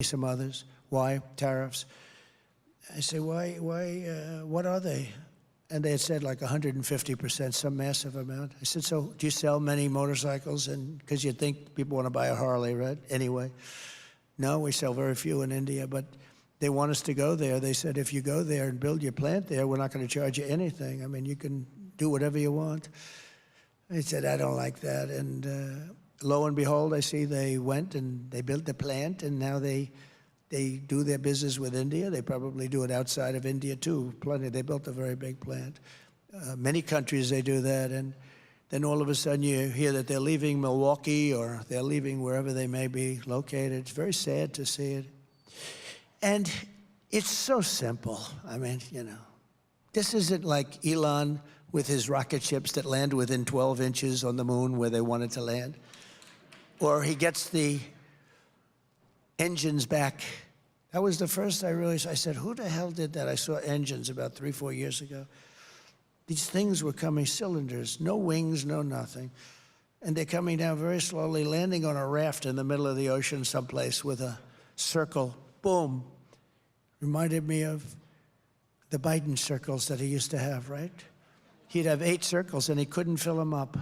some others. Why? Tariffs. I said, what are they? And they had said like 150%, some massive amount. I said, so do you sell many motorcycles? And because you'd think people want to buy a Harley, right? Anyway, no, we sell very few in India, but they want us to go there. They said, if you go there and build your plant there, we're not going to charge you anything. I mean, you can do whatever you want. I said, I don't like that. And lo and behold, I see they went and they built the plant, and now they do their business with India. They probably do it outside of India too, plenty. They built a very big plant. Many countries, they do that, and then all of a sudden you hear that they're leaving Milwaukee or they're leaving wherever they may be located. It's very sad to see it. And it's so simple. I mean, you know, this isn't like Elon with his rocket ships that land within 12 inches on the moon where they wanted to land. Or he gets the engines back. That was the first I realized. I said, who the hell did that? I saw engines about 3-4 years ago. These things were coming, cylinders, no wings, no nothing. And they're coming down very slowly, landing on a raft in the middle of the ocean someplace with a circle. Boom. Reminded me of the Biden circles that he used to have, right? He'd have 8 circles and he couldn't fill them up.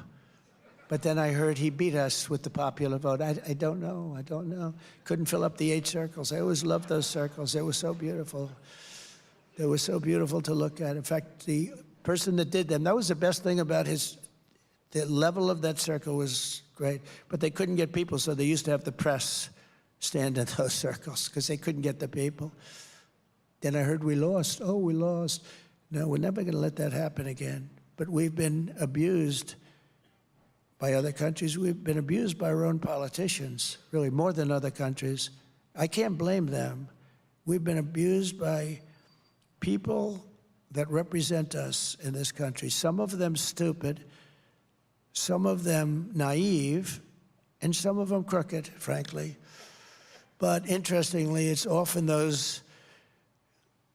But then I heard he beat us with the popular vote. I don't know. Couldn't fill up the 8 circles. I always loved those circles. They were so beautiful. They were so beautiful to look at. In fact, the person that did them, that was the best thing about the level of that circle was great. But they couldn't get people, so they used to have the press stand in those circles because they couldn't get the people. Then I heard we lost. Oh, we lost. No, we're never going to let that happen again. But we've been abused by other countries. We've been abused by our own politicians, really more than other countries. I can't blame them. We've been abused by people that represent us in this country. Some of them stupid, some of them naive, and some of them crooked, frankly. But interestingly, it's often those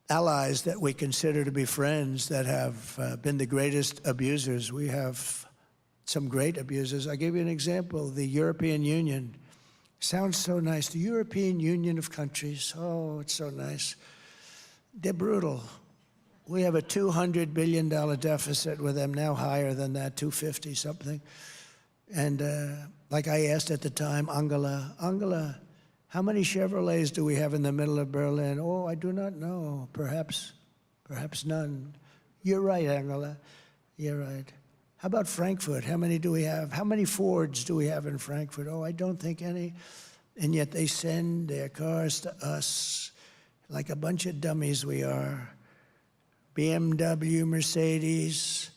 allies that we consider to be friends that have been the greatest abusers. We have some great abusers. I'll give you an example. The European Union sounds so nice. The European Union of countries. Oh, it's so nice. They're brutal. We have a $200 billion deficit with them, now higher than that, 250 something. And like I asked at the time, Angela, how many Chevrolets do we have in the middle of Berlin? Oh, I do not know. Perhaps none. You're right, Angela. You're right. How about Frankfurt? How many do we have? How many Fords do we have in Frankfurt? Oh, I don't think any. And yet they send their cars to us like a bunch of dummies we are. BMW, Mercedes,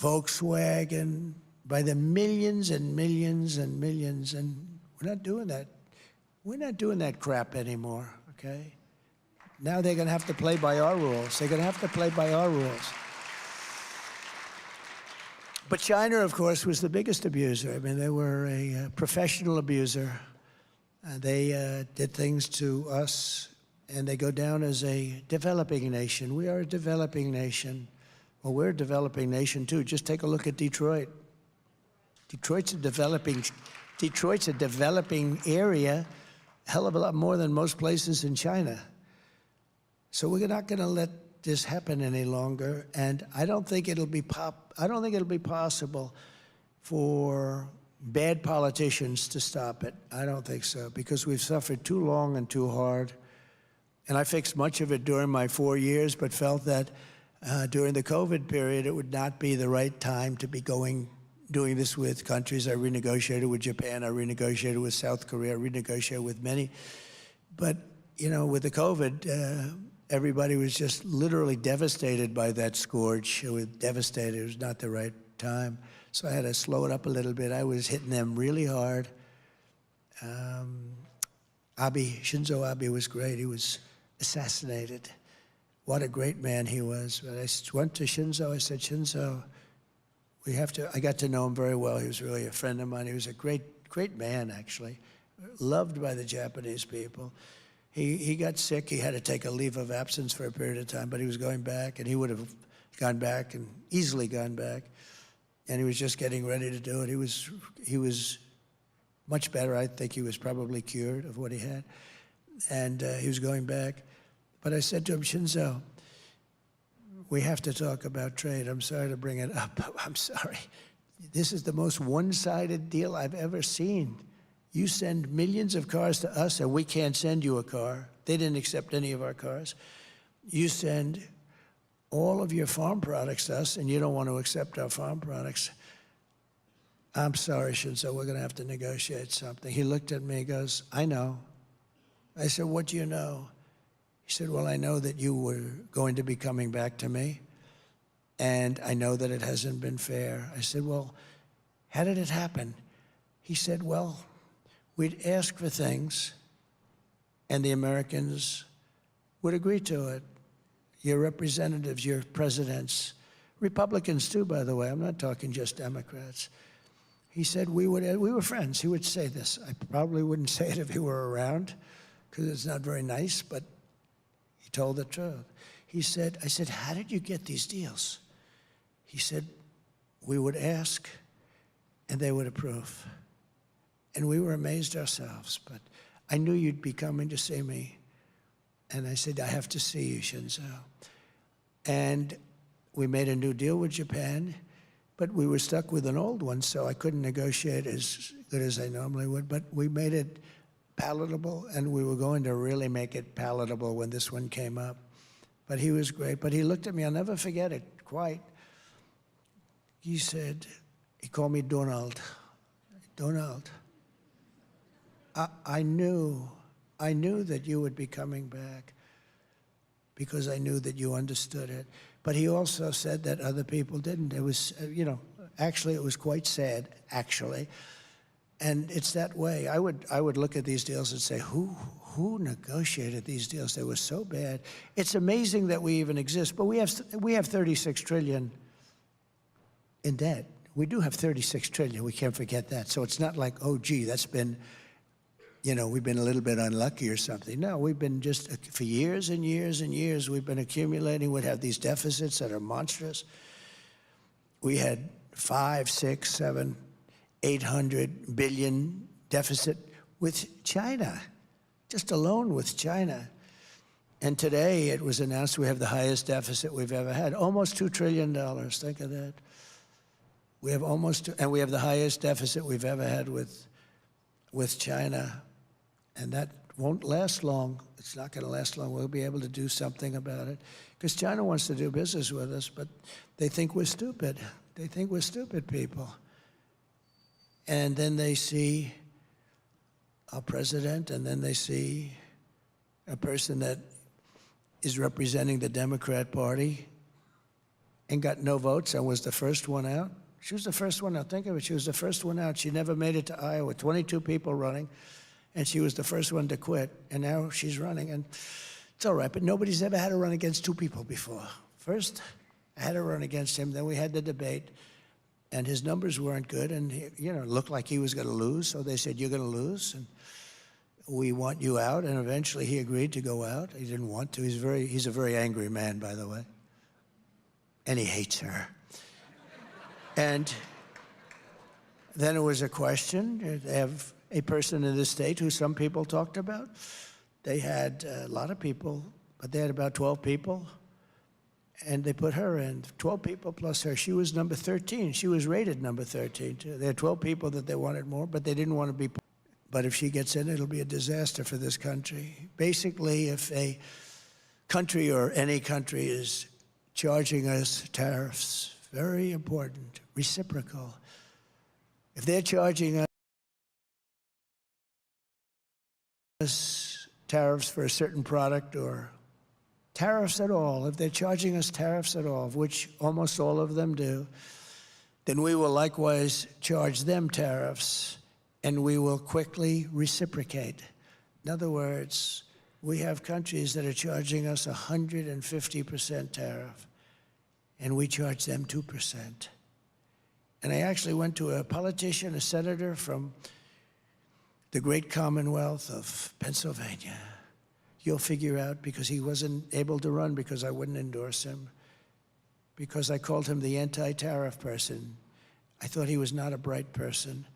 Volkswagen, by the millions and millions and millions. And we're not doing that. We're not doing that crap anymore, okay? Now they're going to have to play by our rules. They're going to have to play by our rules. But China, of course, was the biggest abuser. I mean, they were a professional abuser. They did things to us, and they go down as a developing nation. We are a developing nation. Well, we're a developing nation, too. Just take a look at Detroit. Detroit's a developing area, a hell of a lot more than most places in China. So we're not going to let this happen any longer, and I don't think it'll be possible for bad politicians to stop it. I don't think so, because we've suffered too long and too hard. And I fixed much of it during my 4 years, but felt that during the COVID period, it would not be the right time to be doing this with countries. I renegotiated with Japan, I renegotiated with South Korea, I renegotiated with many. But, you know, with the COVID, everybody was just literally devastated by that scourge. It was devastated. It was not the right time. So I had to slow it up a little bit. I was hitting them really hard. Shinzo Abe was great. He was assassinated. What a great man he was. But I went to Shinzo. I said, Shinzo, I got to know him very well. He was really a friend of mine. He was a great man, actually, loved by the Japanese people. He got sick. He had to take a leave of absence for a period of time, but he was going back, and he would have gone back and easily gone back. And he was just getting ready to do it. He was much better. I think he was probably cured of what he had. and he was going back. But I said to him, Shinzo, we have to talk about trade. I'm sorry to bring it up. I'm sorry. This is the most one-sided deal I've ever seen. You send millions of cars to us, and we can't send you a car. They didn't accept any of our cars. You send all of your farm products to us, and you don't want to accept our farm products. I'm sorry, Shinzo, we're going to have to negotiate something. He looked at me and goes, I know. I said, what do you know? He said, well, I know that you were going to be coming back to me, and I know that it hasn't been fair. I said, well, how did it happen? He said, well, we'd ask for things, and the Americans would agree to it. Your representatives, your presidents, Republicans too, by the way. I'm not talking just Democrats. He said we were friends. He would say this. I probably wouldn't say it if he were around, because it's not very nice, but he told the truth. He said, I said, how did you get these deals? He said, we would ask, and they would approve. And we were amazed ourselves, but I knew you'd be coming to see me. And I said, I have to see you, Shinzo. And we made a new deal with Japan, but we were stuck with an old one, so I couldn't negotiate as good as I normally would. But we made it palatable, and we were going to really make it palatable when this one came up. But he was great. But he looked at me, I'll never forget it, quite. He said, he called me Donald. Donald, I knew that you would be coming back because I knew that you understood it. But he also said that other people didn't. It was, you know, actually it was quite sad, actually. And it's that way. I would look at these deals and say, who negotiated these deals? They were so bad. It's amazing that we even exist, but we have 36 trillion in debt. We do have 36 trillion. We can't forget that. So it's not like, oh, gee, that's been, you know, we've been a little bit unlucky or something. No, we've been just, for years and years and years, we've been accumulating. We'd have these deficits that are monstrous. We had 5, 6, 7, 800 billion deficit with China, just alone with China. And today it was announced we have the highest deficit we've ever had, almost $2 trillion. Think of that. We have and we have the highest deficit we've ever had with China. And that won't last long. It's not going to last long. We'll be able to do something about it. Because China wants to do business with us, but they think we're stupid. They think we're stupid people. And then they see our president, and then they see a person that is representing the Democrat Party and got no votes and was the first one out. She was the first one out. Think of it. She was the first one out. She never made it to Iowa. 22 people running, and she was the first one to quit. And now she's running, and it's all right. But nobody's ever had to run against two people before. First, I had to run against him. Then we had the debate, and his numbers weren't good, and he, you know, looked like he was going to lose. So they said, "You're going to lose, and we want you out." And eventually, he agreed to go out. He didn't want to. He's a very angry man, by the way, and he hates her. And then it was a question. They have a person in the state who some people talked about. They had a lot of people, but they had about 12 people, and they put her in. 12 people plus her. She was number 13. She was rated number 13, too. There had 12 people that they wanted more, but they didn't want to be. But if she gets in, it'll be a disaster for this country. Basically, if a country or any country is charging us tariffs, very important, reciprocal. If they're charging us tariffs for a certain product or tariffs at all, if they're charging us tariffs at all, which almost all of them do, then we will likewise charge them tariffs, and we will quickly reciprocate. In other words, we have countries that are charging us 150% tariff, and we charge them 2%. And I actually went to a politician, a senator from the great Commonwealth of Pennsylvania. You'll figure out, because he wasn't able to run because I wouldn't endorse him, because I called him the anti-tariff person. I thought he was not a bright person.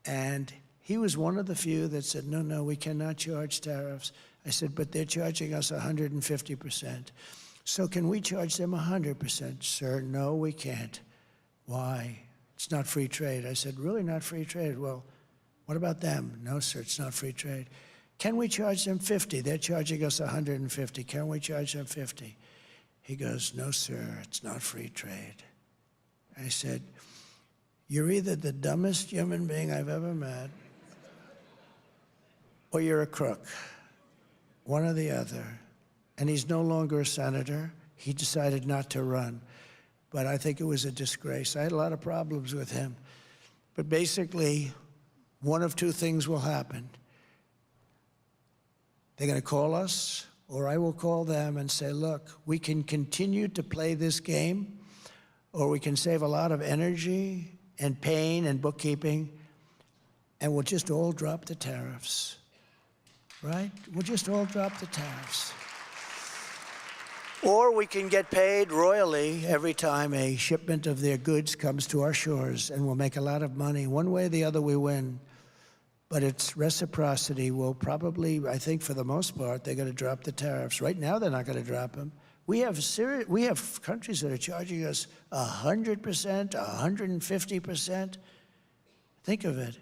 And He was one of the few that said, no, no, we cannot charge tariffs. I said, but they're charging us 150%. So can we charge them 100%? Sir, no, we can't. Why? It's not free trade. I said, really not free trade? Well, what about them? No, sir, it's not free trade. Can we charge them 50? They're charging us 150. Can we charge them 50? He goes, no, sir, it's not free trade. I said, you're either the dumbest human being I've ever met, or you're a crook, one or the other. And he's no longer a senator. He decided not to run. But I think it was a disgrace. I had a lot of problems with him. But basically, one of two things will happen. They're going to call us, or I will call them and say, look, we can continue to play this game, or we can save a lot of energy and pain and bookkeeping, and we'll just all drop the tariffs. Right? We'll just all drop the tariffs. Or we can get paid royally every time a shipment of their goods comes to our shores, and we'll make a lot of money. One way or the other, we win. But it's reciprocity will probably, I think for the most part, they're going to drop the tariffs. Right now, they're not going to drop them. We have countries that are charging us 100%, 150%. Think of it.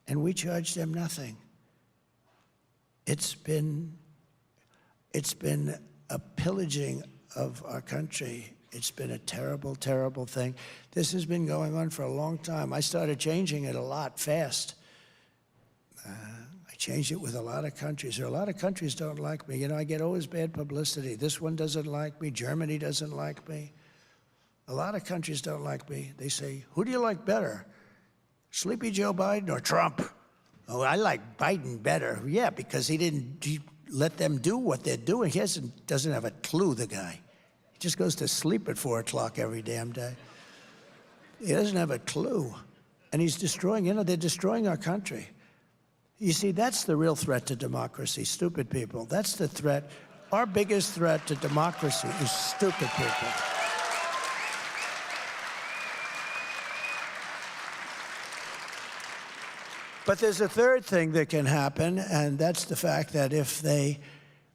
And we charge them nothing. It's been a pillaging of our country. It's been a terrible, terrible thing. This has been going on for a long time. I started changing it a lot fast. I changed it with a lot of countries. There are a lot of countries don't like me. You know, I get always bad publicity. This one doesn't like me. Germany doesn't like me. A lot of countries don't like me. They say, who do you like better, Sleepy Joe Biden or Trump? Oh, I like Biden better. Yeah, because he let them do what they're doing. He doesn't have a clue, the guy. He just goes to sleep at 4 o'clock every damn day. He doesn't have a clue. And he's destroying, they're destroying our country. You see, that's the real threat to democracy, stupid people. That's the threat. Our biggest threat to democracy is stupid people. But there's a third thing that can happen, and that's the fact that if they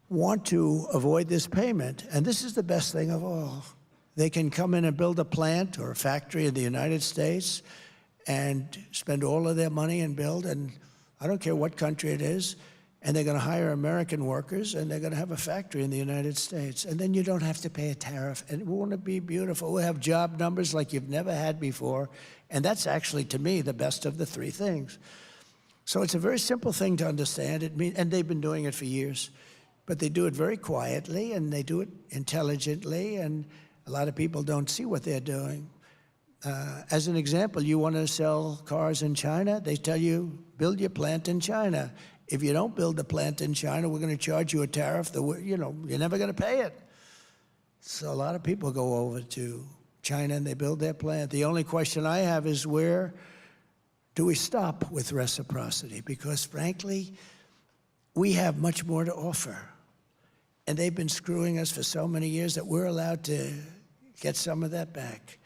want to avoid this payment, and this is the best thing of all, they can come in and build a plant or a factory in the United States and spend all of their money and build, and I don't care what country it is, and they're going to hire American workers, and they're going to have a factory in the United States. And then you don't have to pay a tariff, and won't it be beautiful? We'll have job numbers like you've never had before, and that's actually, to me, the best of the three things. So it's a very simple thing to understand. And they've been doing it for years, but they do it very quietly, and they do it intelligently, and a lot of people don't see what they're doing. As an example, you want to sell cars in China, they tell you, build your plant in China. If you don't build the plant in China, we're going to charge you a tariff that, you're never going to pay it. So a lot of people go over to China and they build their plant. The only question I have is, where do we stop with reciprocity? Because frankly, we have much more to offer. And they've been screwing us for so many years that we're allowed to get some of that back.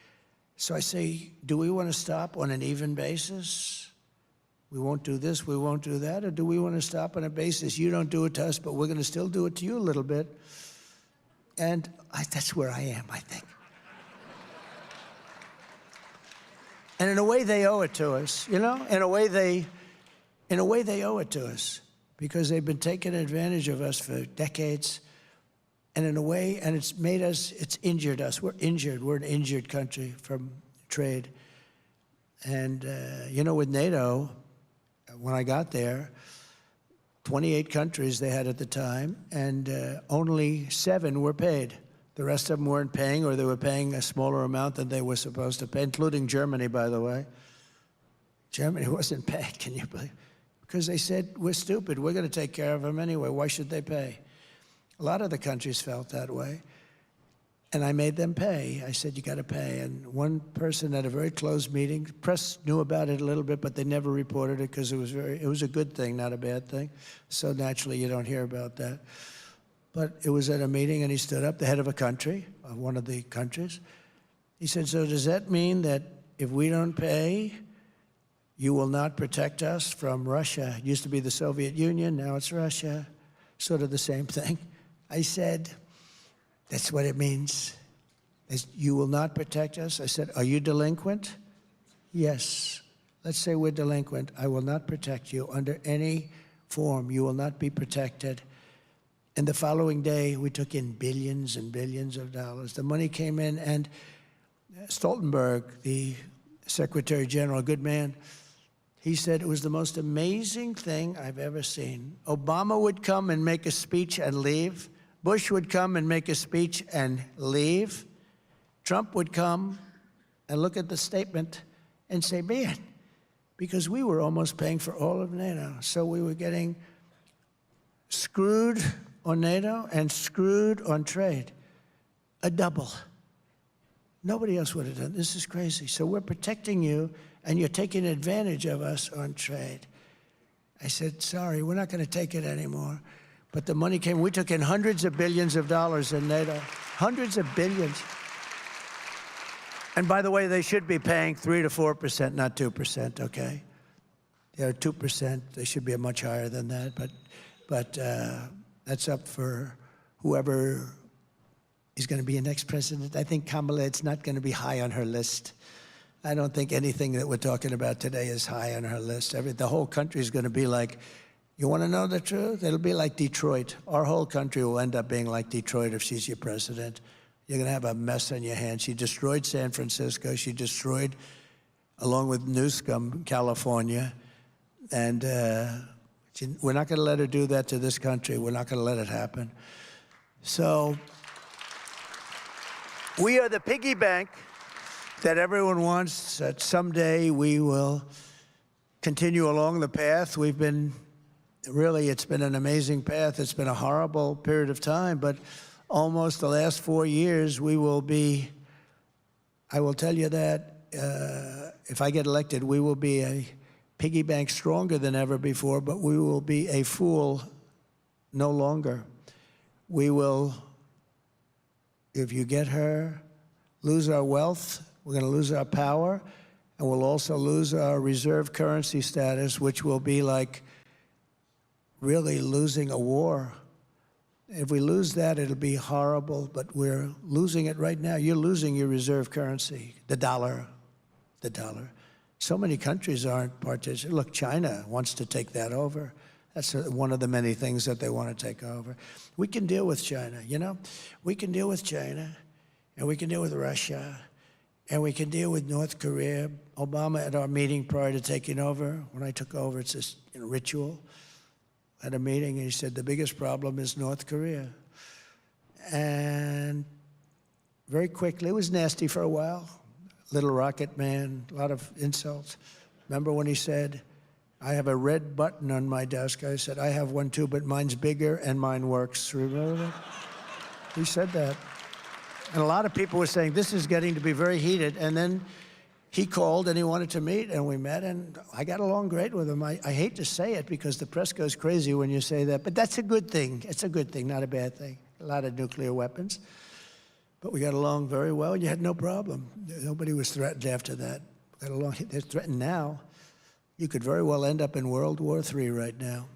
So I say, do we want to stop on an even basis? We won't do this, we won't do that? Or do we want to stop on a basis, you don't do it to us, but we're going to still do it to you a little bit? And that's where I am, I think. And in a way, they owe it to us, In a way, they owe it to us, because they've been taking advantage of us for decades. And in a way, and it's injured us. We're injured. We're an injured country from trade. And, with NATO, when I got there, 28 countries they had at the time, and only 7 were paid. The rest of them weren't paying, or they were paying a smaller amount than they were supposed to pay, including Germany, by the way. Germany wasn't paid, can you believe? Because they said, we're stupid. We're going to take care of them anyway. Why should they pay? A lot of the countries felt that way. And I made them pay. I said, you got to pay. And one person at a very closed meeting, the press knew about it a little bit, but they never reported it because it was a good thing, not a bad thing. So naturally, you don't hear about that. But it was at a meeting, and he stood up, the head of a country, one of the countries. He said, so does that mean that if we don't pay, You will not protect us from Russia. It used to be the Soviet Union, now it's Russia. Sort of the same thing. I said, that's what it means. You will not protect us. I said, are you delinquent? Yes. Let's say we're delinquent. I will not protect you under any form. You will not be protected. And the following day, we took in billions and billions of dollars. The money came in, and Stoltenberg, the Secretary General, a good man, he said it was the most amazing thing I've ever seen. Obama would come and make a speech and leave. Bush would come and make a speech and leave. Trump would come and look at the statement and say, man, because we were almost paying for all of NATO. So we were getting screwed on NATO and screwed on trade. A double. Nobody else would have done. This is crazy. So we're protecting you, and you're taking advantage of us on trade. I said, sorry, we're not going to take it anymore. But the money came. We took in hundreds of billions of dollars in NATO. Hundreds of billions. And by the way, they should be paying 3 to 4%, not 2%, okay? They're 2%. They should be much higher than that. But that's up for whoever is going to be the next president. I think Kamala, it's not going to be high on her list. I don't think anything that we're talking about today is high on her list. The whole country is going to be like, you want to know the truth? It'll be like Detroit. Our whole country will end up being like Detroit if she's your president. You're going to have a mess on your hands. She destroyed San Francisco. She destroyed, along with Newsom, California. And we're not going to let her do that to this country. We're not going to let it happen. So we are the piggy bank that everyone wants, that someday we will continue along the path. We've been, really, it's been an amazing path. It's been a horrible period of time, but almost the last 4 years, we will be, I will tell you that if I get elected, we will be a piggy bank stronger than ever before, but we will be a fool no longer. We will, if you get her, lose our wealth. We're going to lose our power, and we'll also lose our reserve currency status, which will be like really losing a war. If we lose that, it'll be horrible, but we're losing it right now. You're losing your reserve currency, the dollar. So many countries aren't participating. Look, China wants to take that over. That's one of the many things that they want to take over. We can deal with China, you know? We can deal with China, and we can deal with Russia, and we can deal with North Korea. Obama, at our meeting prior to taking over, when I took over, it's this ritual. At a meeting, and he said, the biggest problem is North Korea. And very quickly, it was nasty for a while. Little rocket man, a lot of insults. Remember when he said, I have a red button on my desk? I said, I have one too, but mine's bigger and mine works. Remember that? He said that. And a lot of people were saying, this is getting to be very heated. And then he called and he wanted to meet, and we met, and I got along great with him. I hate to say it because the press goes crazy when you say that, but that's a good thing. It's a good thing, not a bad thing. A lot of nuclear weapons. But we got along very well. You had no problem. Nobody was threatened after that. Got along. They're threatened now. You could very well end up in World War III right now.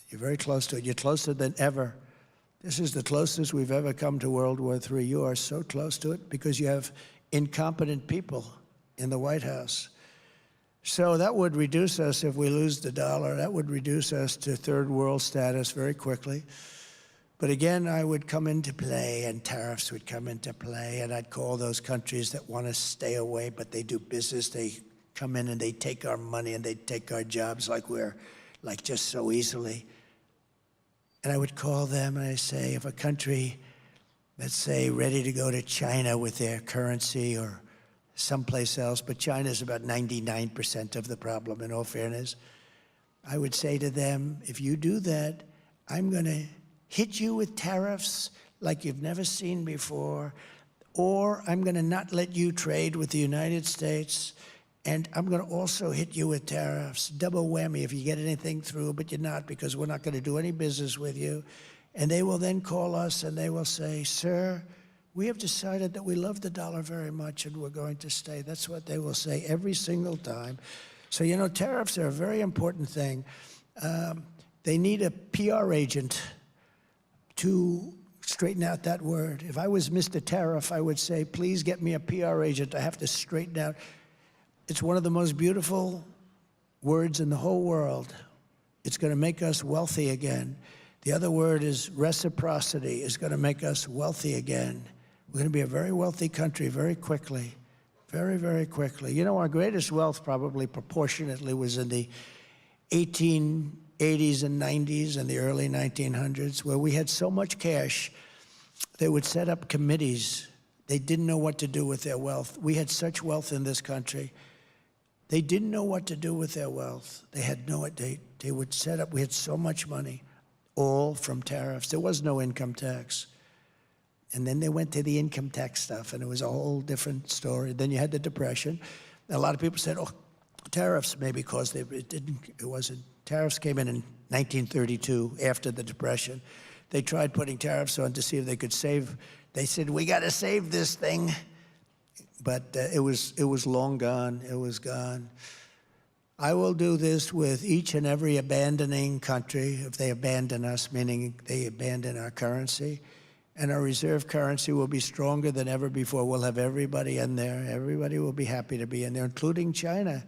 You're very close to it. You're closer than ever. This is the closest we've ever come to World War III. You are so close to it because you have incompetent people in the White House. So that would reduce us if we lose the dollar. That would reduce us to third world status very quickly. But again, I would come into play, and tariffs would come into play, and I'd call those countries that want to stay away, but they do business. They come in and they take our money and they take our jobs like we're, like just so easily. And I would call them and I say, if a country, let's say, ready to go to China with their currency or someplace else, but China's about 99% of the problem, in all fairness, I would say to them, if you do that, I'm going to hit you with tariffs like you've never seen before, or I'm going to not let you trade with the United States, and I'm going to also hit you with tariffs. Double whammy if you get anything through, but you're not, because we're not going to do any business with you. And they will then call us and they will say, sir, we have decided that we love the dollar very much and we're going to stay. That's what they will say every single time. So, you know, tariffs are a very important thing. They need a PR agent to straighten out that word. If I was Mr. Tariff, I would say, please get me a PR agent. I have to straighten out. It's one of the most beautiful words in the whole world. It's going to make us wealthy again. The other word is reciprocity. It's going to make us wealthy again. We're going to be a very wealthy country very quickly, very, very quickly. You know, our greatest wealth probably proportionately was in the 1880s and 90s and the early 1900s, where we had so much cash, they would set up committees. They didn't know what to do with their wealth. We had such wealth in this country. They didn't know what to do with their wealth. They had no, they would set up, we had so much money, all from tariffs. There was no income tax. And then they went to the income tax stuff, and it was a whole different story. Then you had the Depression. A lot of people said, oh, tariffs maybe caused it. It wasn't. Tariffs came in 1932 after the Depression. They tried putting tariffs on to see if they could save. They said, we got to save this thing. But it was long gone. It was gone. I will do this with each and every abandoning country if they abandon us, meaning they abandon our currency. And our reserve currency will be stronger than ever before. We'll have everybody in there. Everybody will be happy to be in there, including China.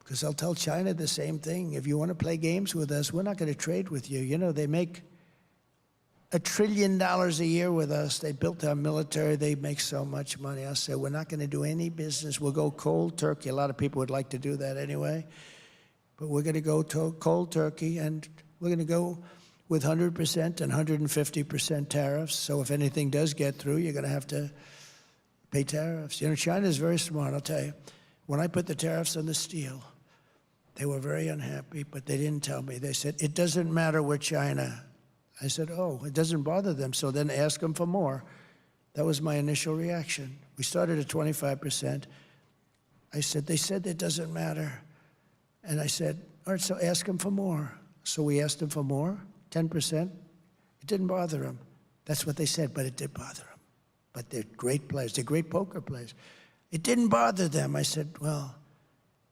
Because I'll tell China the same thing. If you want to play games with us, we're not going to trade with you. You know, they make $1 trillion a year with us. They built our military. They make so much money. I said, we're not going to do any business. We'll go cold turkey. A lot of people would like to do that anyway. But we're going to go cold turkey, and we're going to go with 100% and 150% tariffs. So if anything does get through, you're going to have to pay tariffs. You know, China is very smart, I'll tell you. When I put the tariffs on the steel, they were very unhappy, but they didn't tell me. They said, it doesn't matter, we're China. I said, oh, it doesn't bother them, so then ask them for more. That was my initial reaction. We started at 25%. I said, they said it doesn't matter. And I said, all right, so ask them for more. So we asked them for more. 10%, it didn't bother them. That's what they said, but it did bother them. But they're great players. They're great poker players. It didn't bother them. I said, well,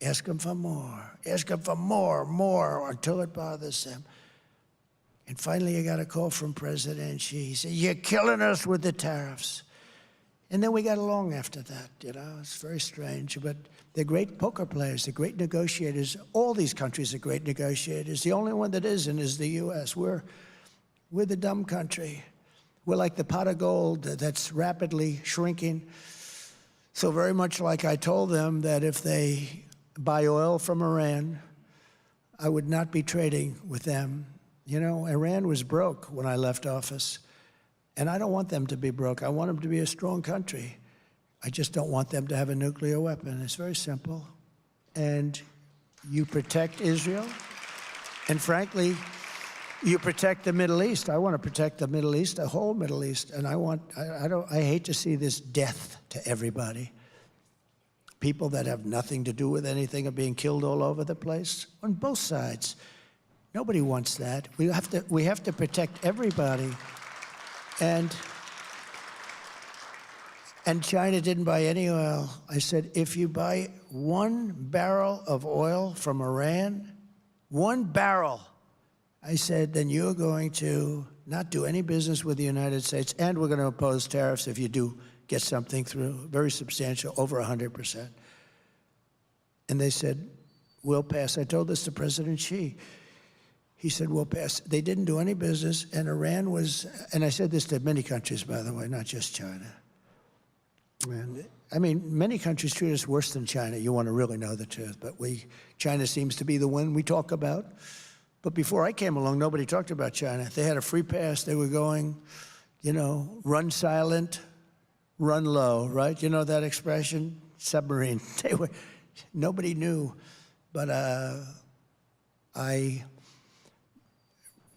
ask them for more. Ask them for more, until it bothers them. And finally, I got a call from President Xi. He said, you're killing us with the tariffs. And then we got along after that, you know. It's very strange, but they're great poker players. They're great negotiators. All these countries are great negotiators. The only one that isn't is the U.S. We're the dumb country. We're like the pot of gold that's rapidly shrinking. So very much like I told them that if they buy oil from Iran, I would not be trading with them. You know, Iran was broke when I left office. And I don't want them to be broke. I want them to be a strong country. I just don't want them to have a nuclear weapon. It's very simple. And you protect Israel. And frankly, you protect the Middle East. I want to protect the Middle East, the whole Middle East. And I hate to see this death to everybody. People that have nothing to do with anything are being killed all over the place on both sides. Nobody wants that. We have to protect everybody. And China didn't buy any oil. I said, if you buy 1 barrel of oil from Iran, 1 barrel, I said, then you're going to not do any business with the United States, and we're going to impose tariffs if you do get something through, very substantial, over 100%. And they said, we'll pass. I told this to President Xi. He said, we'll pass. They didn't do any business, and Iran was, and I said this to many countries, by the way, not just China. And, I mean, many countries treat us worse than China. You want to really know the truth, but China seems to be the one we talk about. But before I came along, nobody talked about China. They had a free pass. They were going, you know, run silent, run low, right? You know that expression? Submarine. Nobody knew. But I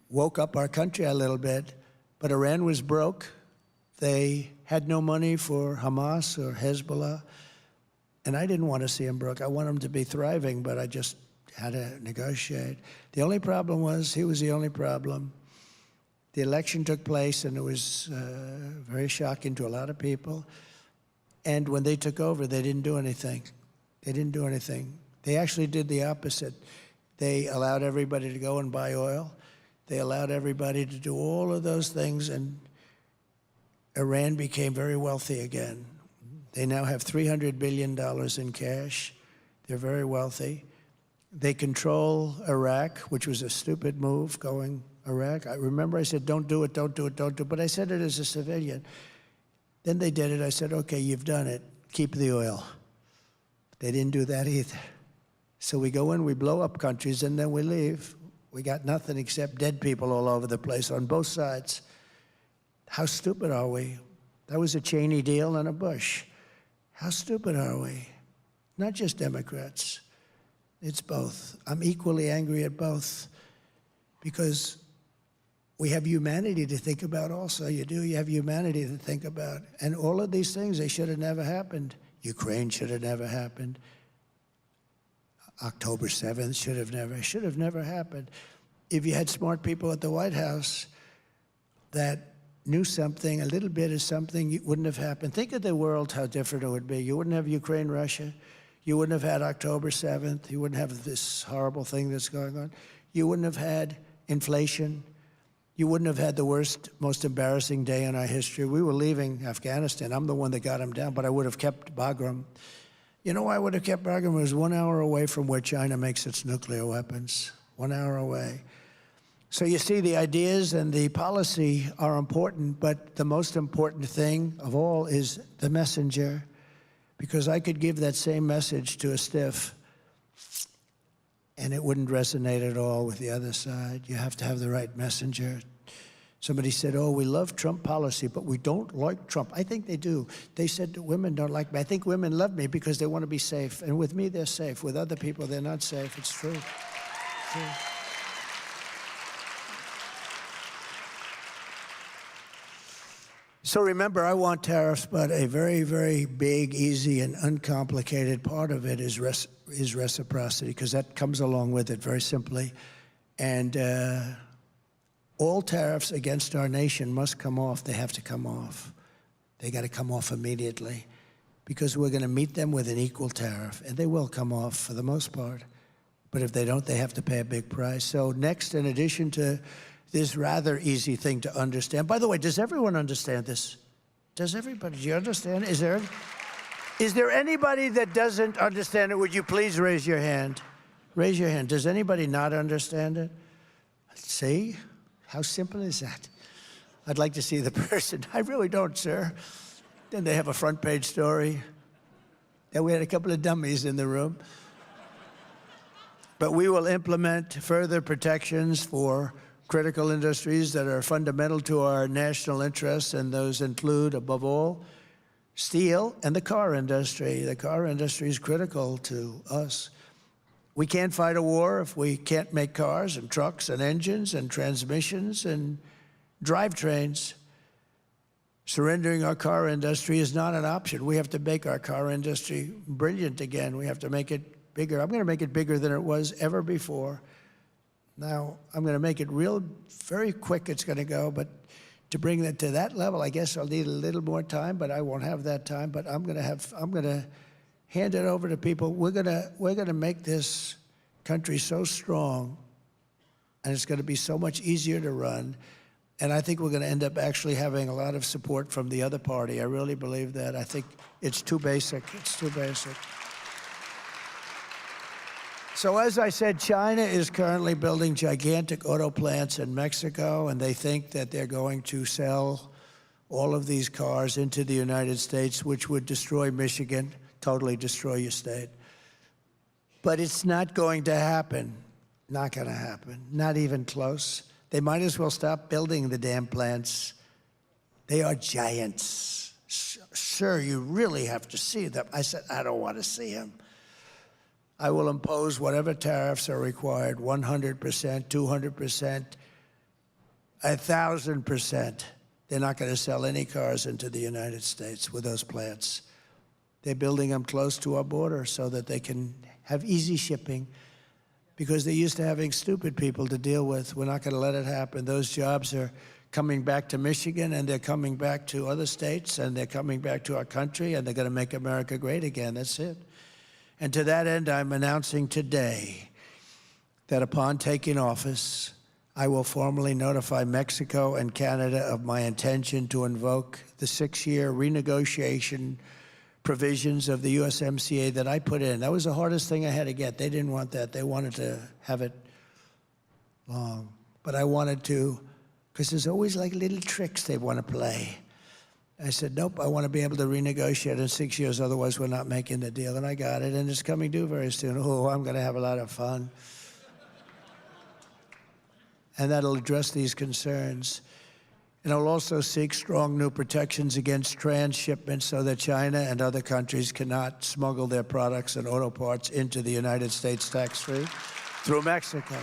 woke up our country a little bit. But Iran was broke. They had no money for Hamas or Hezbollah. And I didn't want to see them broke. I want them to be thriving, but I just had to negotiate. The only problem was, he was the only problem. The election took place, and it was very shocking to a lot of people. And when they took over, they didn't do anything. They didn't do anything. They actually did the opposite. They allowed everybody to go and buy oil. They allowed everybody to do all of those things, and Iran became very wealthy again. They now have $300 billion in cash. They're very wealthy. They control Iraq, which was a stupid move, going Iraq. I remember I said, don't do it, don't do it, don't do it. But I said it as a civilian. Then they did it. I said, okay, you've done it. Keep the oil. They didn't do that either. So we go in, we blow up countries, and then we leave. We got nothing except dead people all over the place on both sides. How stupid are we? That was a Cheney deal and a Bush. How stupid are we? Not just Democrats. It's both. I'm equally angry at both because we have humanity to think about also. You do. You have humanity to think about. And all of these things, they should have never happened. Ukraine should have never happened. October 7th should have never happened. If you had smart people at the White House that knew something, a little bit of something, it wouldn't have happened. Think of the world, how different it would be. You wouldn't have Ukraine, Russia. You wouldn't have had October 7th. You wouldn't have this horrible thing that's going on. You wouldn't have had inflation. You wouldn't have had the worst, most embarrassing day in our history. We were leaving Afghanistan. I'm the one that got him down, but I would have kept Bagram. You know why I would have kept Bagram? It was 1 hour away from where China makes its nuclear weapons. 1 hour away. So you see, the ideas and the policy are important, but the most important thing of all is the messenger. Because I could give that same message to a stiff, and it wouldn't resonate at all with the other side. You have to have the right messenger. Somebody said, oh, we love Trump policy, but we don't like Trump. I think they do. They said that women don't like me. I think women love me because they want to be safe. And with me, they're safe. With other people, they're not safe. It's true. It's true. So remember, I want tariffs, but a very, very big, easy, and uncomplicated part of it is reciprocity, because that comes along with it very simply. And all tariffs against our nation must come off. They have to come off. They got to come off immediately, because we're going to meet them with an equal tariff, and they will come off for the most part. But if they don't, they have to pay a big price. So next, in addition to this rather easy thing to understand. By the way, does everyone understand this? Does everybody? Do you understand? Is there anybody that doesn't understand it? Would you please raise your hand? Raise your hand. Does anybody not understand it? See? How simple is that? I'd like to see the person. I really don't, sir. Then they have a front page story. Then we had a couple of dummies in the room. But we will implement further protections for critical industries that are fundamental to our national interests, and those include, above all, steel and the car industry. The car industry is critical to us. We can't fight a war if we can't make cars and trucks and engines and transmissions and drivetrains. Surrendering our car industry is not an option. We have to make our car industry brilliant again. We have to make it bigger. I'm going to make it bigger than it was ever before. Now, I'm going to make it very quick it's going to go, but to bring that to that level, I guess I'll need a little more time, but I won't have that time. But I'm going to hand it over to people. We're going to make this country so strong, and it's going to be so much easier to run. And I think we're going to end up actually having a lot of support from the other party. I really believe that. I think it's too basic. It's too basic. So as I said, China is currently building gigantic auto plants in Mexico, and they think that they're going to sell all of these cars into the United States, which would destroy Michigan, totally destroy your state. But it's not going to happen. Not going to happen. Not even close. They might as well stop building the damn plants. They are giants. Sir, you really have to see them. I said, I don't want to see them. I will impose whatever tariffs are required, 100%, 200%, 1,000%. They're not going to sell any cars into the United States with those plants. They're building them close to our border so that they can have easy shipping, because they're used to having stupid people to deal with. We're not going to let it happen. Those jobs are coming back to Michigan, and they're coming back to other states, and they're coming back to our country, and they're going to make America great again. That's it. And to that end, I'm announcing today that upon taking office, I will formally notify Mexico and Canada of my intention to invoke the 6-year renegotiation provisions of the USMCA that I put in. That was the hardest thing I had to get. They didn't want that. They wanted to have it long. But I wanted to, because there's always like little tricks they want to play. I said, nope, I want to be able to renegotiate in 6 years, otherwise we're not making the deal. And I got it, and it's coming due very soon. Oh, I'm going to have a lot of fun. And that'll address these concerns. And it'll also seek strong new protections against transshipment so that China and other countries cannot smuggle their products and auto parts into the United States tax-free through Mexico,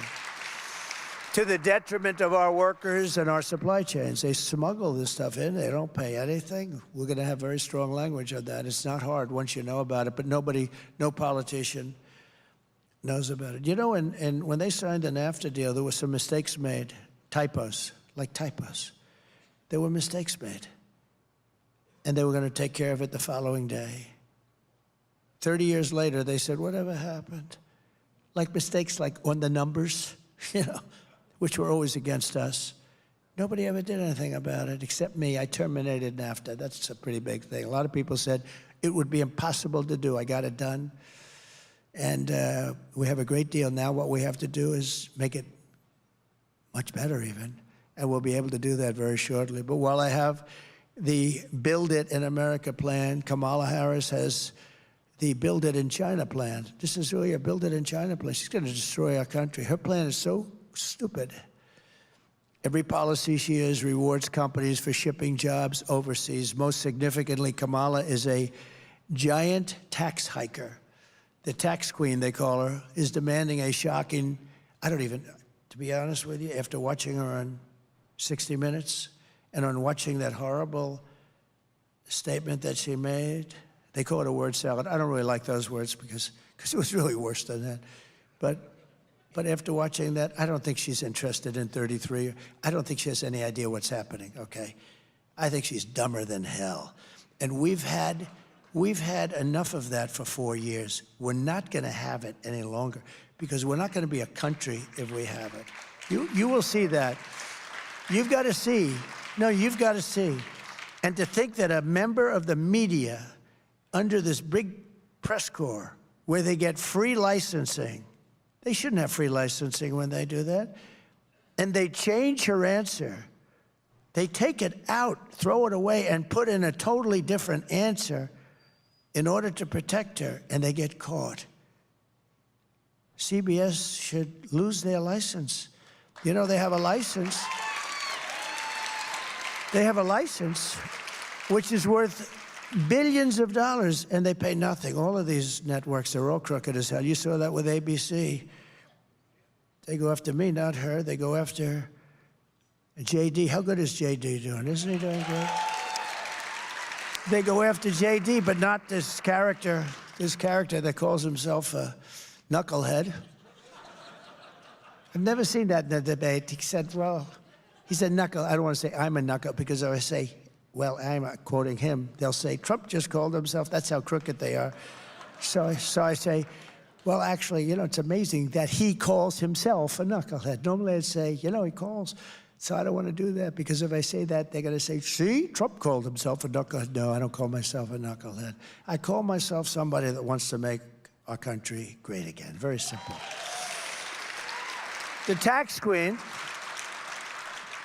to the detriment of our workers and our supply chains. They smuggle this stuff in. They don't pay anything. We're going to have very strong language on that. It's not hard once you know about it, but no politician knows about it. You know, and when they signed the NAFTA deal, there were some mistakes made, typos, like typos. There were mistakes made, and they were going to take care of it the following day. 30 years later, they said, whatever happened? Like mistakes like on the numbers, you know, which were always against us. Nobody ever did anything about it except me. I terminated NAFTA. That's a pretty big thing. A lot of people said it would be impossible to do. I got it done. And we have a great deal. Now what we have to do is make it much better even. And we'll be able to do that very shortly. But while I have the Build It in America plan, Kamala Harris has the Build It in China plan. This is really a Build It in China plan. She's going to destroy our country. Her plan is so stupid. Every policy she has rewards companies for shipping jobs overseas. Most significantly, Kamala is a giant tax hiker. The tax queen, they call her, is demanding a shocking, to be honest with you, after watching her on 60 Minutes and on watching that horrible statement that she made, they call it a word salad. I don't really like those words because it was really worse than that. But after watching that, I don't think she's interested in 33. I don't think she has any idea what's happening, okay? I think she's dumber than hell. And we've had enough of that for 4 years. We're not going to have it any longer because we're not going to be a country if we have it. You will see that. You've got to see. No, you've got to see. And to think that a member of the media under this big press corps where they get free licensing, they shouldn't have free licensing when they do that, and they change her answer. They take it out, throw it away, and put in a totally different answer in order to protect her, and they get caught. CBS should lose their license. You know, they have a license. They have a license which is worth billions of dollars, and they pay nothing. All of these networks, they're all crooked as hell. You saw that with ABC. They go after me, not her. They go after JD. How good is JD doing? Isn't he doing good? They go after JD, but not this character that calls himself a knucklehead. I've never seen that in a debate. He said, well, he said knuckle. I don't want to say I'm a knuckle because if I say, well, I'm quoting him, they'll say, Trump just called himself. That's how crooked they are. So I say, well, actually, you know, it's amazing that he calls himself a knucklehead. Normally I'd say, you know, he calls. So I don't want to do that because if I say that, they're going to say, see, Trump called himself a knucklehead. No, I don't call myself a knucklehead. I call myself somebody that wants to make our country great again. Very simple. The tax queen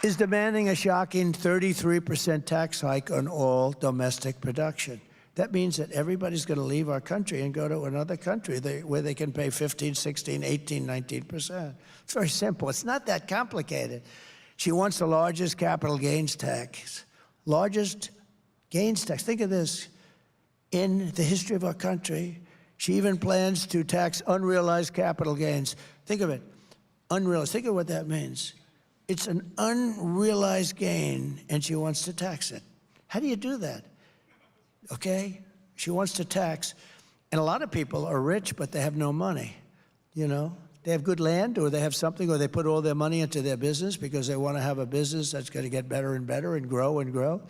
is demanding a shocking 33% tax hike on all domestic production. That means that everybody's going to leave our country and go to another country where they can pay 15, 16, 18, 19%. It's very simple. It's not that complicated. She wants the largest capital gains tax. Largest gains tax. Think of this. In the history of our country, she even plans to tax unrealized capital gains. Think of it. Unrealized. Think of what that means. It's an unrealized gain, and she wants to tax it. How do you do that? Okay? She wants to tax. And a lot of people are rich, but they have no money, you know? They have good land, or they have something, or they put all their money into their business because they want to have a business that's going to get better and better and grow and grow.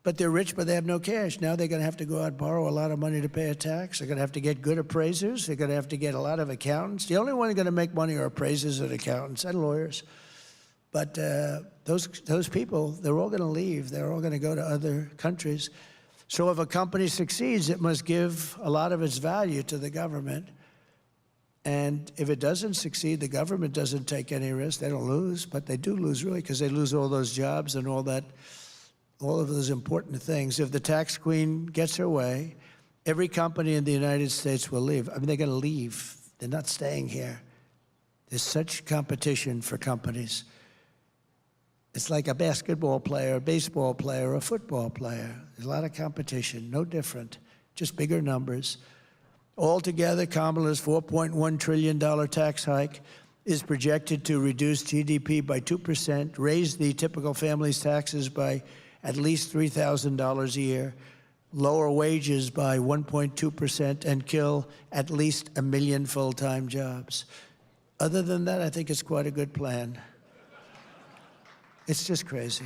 But they're rich, but they have no cash. Now they're going to have to go out and borrow a lot of money to pay a tax. They're going to have to get good appraisers. They're going to have to get a lot of accountants. The only one going to make money are appraisers and accountants and lawyers. But those people, they're all going to leave. They're all going to go to other countries. So if a company succeeds, it must give a lot of its value to the government. And if it doesn't succeed, the government doesn't take any risk. They don't lose, but they do lose really, because they lose all those jobs and all of those important things. If the tax queen gets her way, every company in the United States will leave. I mean, they're going to leave. They're not staying here. There's such competition for companies. It's like a basketball player, a baseball player, a football player. There's a lot of competition, no different, just bigger numbers. Altogether, Kamala's $4.1 trillion tax hike is projected to reduce GDP by 2%, raise the typical family's taxes by at least $3,000 a year, lower wages by 1.2%, and kill at least 1 million full-time jobs. Other than that, I think it's quite a good plan. It's just crazy.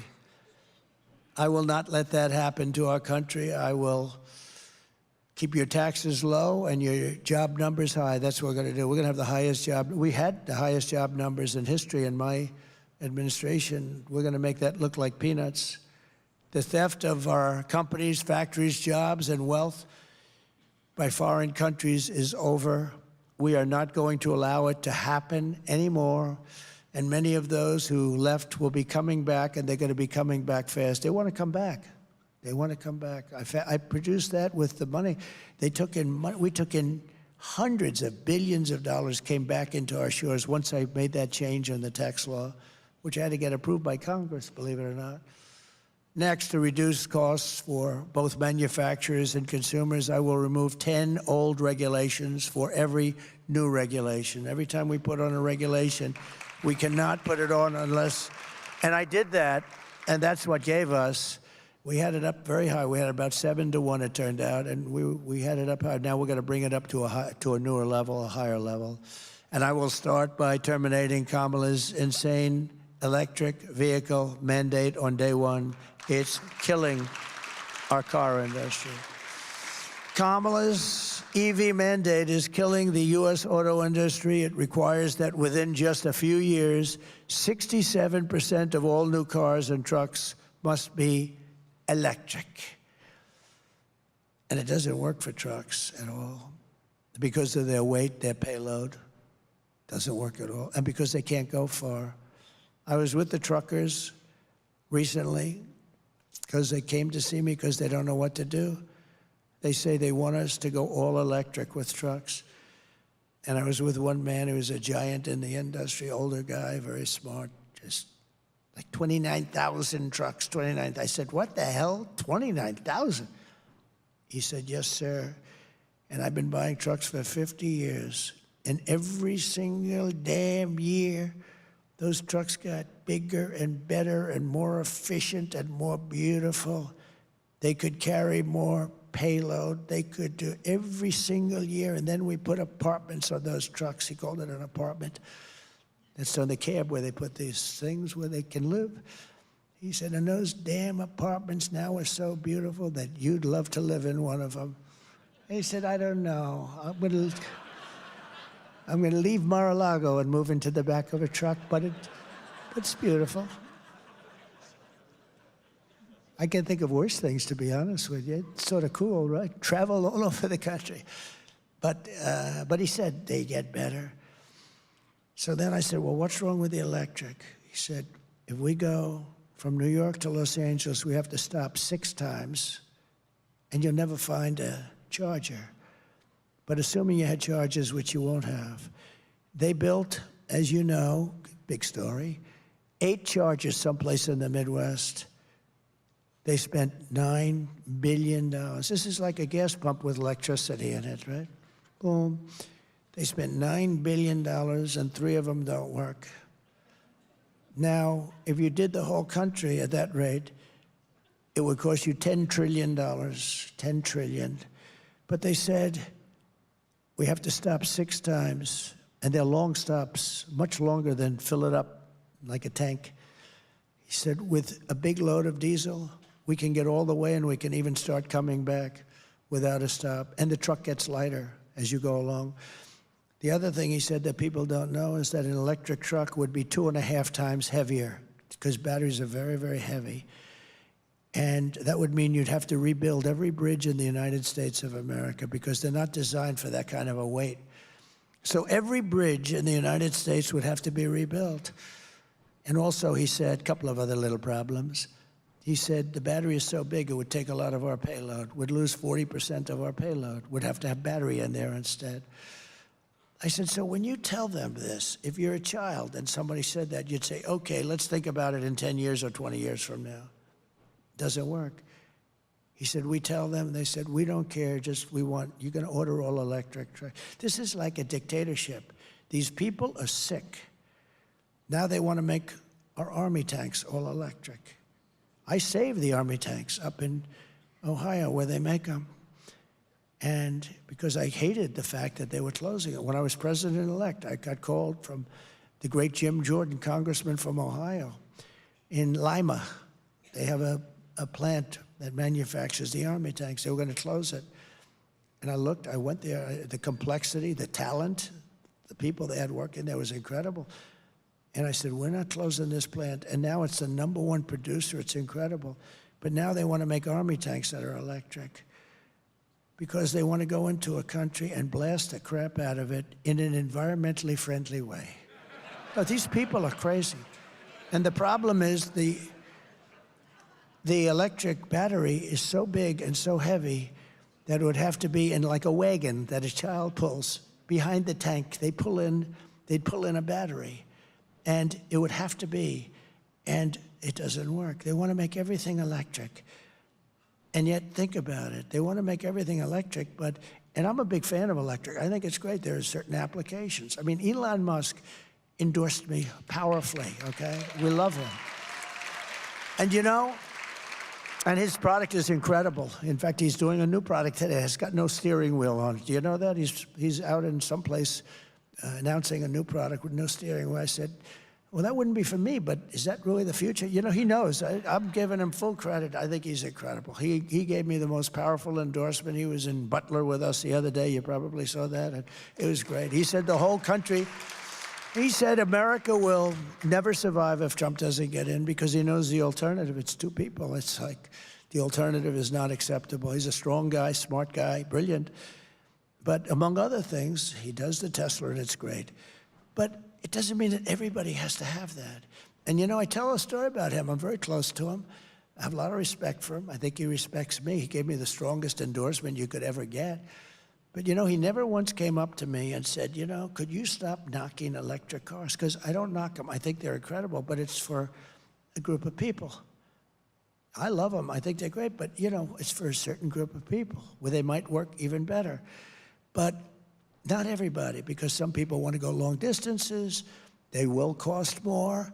I will not let that happen to our country. I will keep your taxes low and your job numbers high. That's what we're going to do. We're going to have the highest job. We had the highest job numbers in history in my administration. We're going to make that look like peanuts. The theft of our companies, factories, jobs, and wealth by foreign countries is over. We are not going to allow it to happen anymore. And many of those who left will be coming back, and they're going to be coming back fast. They want to come back. They want to come back. I produced that with the money. They took in money. We took in hundreds of billions of dollars came back into our shores once I made that change in the tax law, which I had to get approved by Congress, believe it or not. Next, to reduce costs for both manufacturers and consumers, I will remove 10 old regulations for every new regulation. Every time we put on a regulation, we cannot put it on unless, and I did that, and that's what gave us, we had it up very high. We had about 7-1, it turned out, and we had it up high. Now we're going to bring it up to a newer level, a higher level. And I will start by terminating Kamala's insane electric vehicle mandate on day one. It's killing our car industry. Kamala's EV mandate is killing the U.S. auto industry. It requires that within just a few years, 67% of all new cars and trucks must be electric. And it doesn't work for trucks at all. Because of their weight, their payload, doesn't work at all. And because they can't go far. I was with the truckers recently because they came to see me because they don't know what to do. They say they want us to go all electric with trucks. And I was with one man who was a giant in the industry, older guy, very smart, just like 29,000 trucks, 29. I said, what the hell, 29,000? He said, yes, sir. And I've been buying trucks for 50 years. And every single damn year, those trucks got bigger and better and more efficient and more beautiful. They could carry more payload. They could do every single year. And then we put apartments on those trucks. He called it an apartment. That's on the cab where they put these things where they can live. He said, and those damn apartments now are so beautiful that you'd love to live in one of them. He said, I don't know. I'm going to leave Mar-a-Lago and move into the back of a truck, but it's beautiful. I can't think of worse things, to be honest with you. It's sort of cool, right? Travel all over the country. But he said they get better. So then I said, well, what's wrong with the electric? He said, if we go from New York to Los Angeles, we have to stop 6 times, and you'll never find a charger. But assuming you had chargers, which you won't have, they built, as you know, big story, 8 chargers someplace in the Midwest. They spent $9 billion. This is like a gas pump with electricity in it, right? Boom. They spent $9 billion, and 3 of them don't work. Now, if you did the whole country at that rate, it would cost you $10 trillion, $10 trillion. But they said, we have to stop 6 times, and they're long stops, much longer than fill it up like a tank. He said, with a big load of diesel, we can get all the way and we can even start coming back without a stop. And the truck gets lighter as you go along. The other thing he said that people don't know is that an electric truck would be 2.5 times heavier because batteries are very, very heavy. And that would mean you'd have to rebuild every bridge in the United States of America because they're not designed for that kind of a weight. So every bridge in the United States would have to be rebuilt. And also, he said, a couple of other little problems. He said the battery is so big it would take a lot of our payload. We'd lose 40% of our payload. We'd have to have battery in there instead. I said, so when you tell them this, if you're a child and somebody said that, you'd say, okay, let's think about it in 10 years or 20 years from now. Doesn't work. He said, we tell them, they said, we don't care, just you're going to order all electric. This is like a dictatorship. These people are sick. Now they want to make our Army tanks all electric. I saved the Army tanks up in Ohio where they make them. And because I hated the fact that they were closing it. When I was president-elect, I got called from the great Jim Jordan, congressman from Ohio, in Lima. They have a plant that manufactures the Army tanks. They were going to close it. And I looked, I went there, the complexity, the talent, the people they had working there was incredible. And I said, we're not closing this plant. And now it's the #1 producer. It's incredible. But now they want to make Army tanks that are electric because they want to go into a country and blast the crap out of it in an environmentally friendly way. But these people are crazy. And the problem is the electric battery is so big and so heavy that it would have to be in like a wagon that a child pulls behind the tank. They'd pull in a battery, and it would have to be, and it doesn't work. They want to make everything electric. And yet, think about it. They want to make everything electric, and I'm a big fan of electric. I think it's great. There are certain applications. I mean, Elon Musk endorsed me powerfully, okay? We love him. And you know, and his product is incredible. In fact, he's doing a new product today. It's got no steering wheel on it. Do you know that? He's out in some place announcing a new product with no steering wheel. I said, well, that wouldn't be for me, but is that really the future? You know, he knows. I'm giving him full credit. I think he's incredible. He gave me the most powerful endorsement. He was in Butler with us the other day. You probably saw that. And it was great. He said the whole country, he said America will never survive if Trump doesn't get in because he knows the alternative. It's two people. It's like the alternative is not acceptable. He's a strong guy, smart guy, brilliant. But among other things, he does the Tesla, and it's great. But it doesn't mean that everybody has to have that. And, you know, I tell a story about him. I'm very close to him. I have a lot of respect for him. I think he respects me. He gave me the strongest endorsement you could ever get. But, you know, he never once came up to me and said, you know, could you stop knocking electric cars? Because I don't knock them. I think they're incredible, but it's for a group of people. I love them. I think they're great, but, you know, it's for a certain group of people where they might work even better. But not everybody, because some people want to go long distances. They will cost more.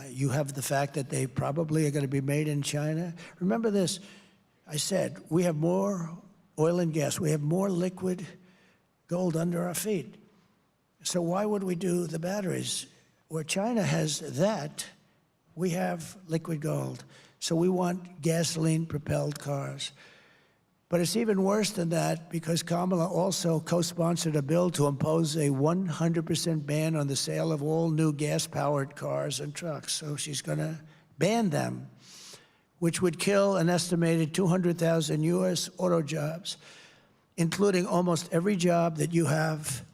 You have the fact that they probably are going to be made in China. Remember this. I said, we have more oil and gas. We have more liquid gold under our feet. So why would we do the batteries? Where China has that, we have liquid gold. So we want gasoline-propelled cars. But it's even worse than that because Kamala also co-sponsored a bill to impose a 100% ban on the sale of all new gas-powered cars and trucks. So she's going to ban them, which would kill an estimated 200,000 U.S. auto jobs, including almost every job that you have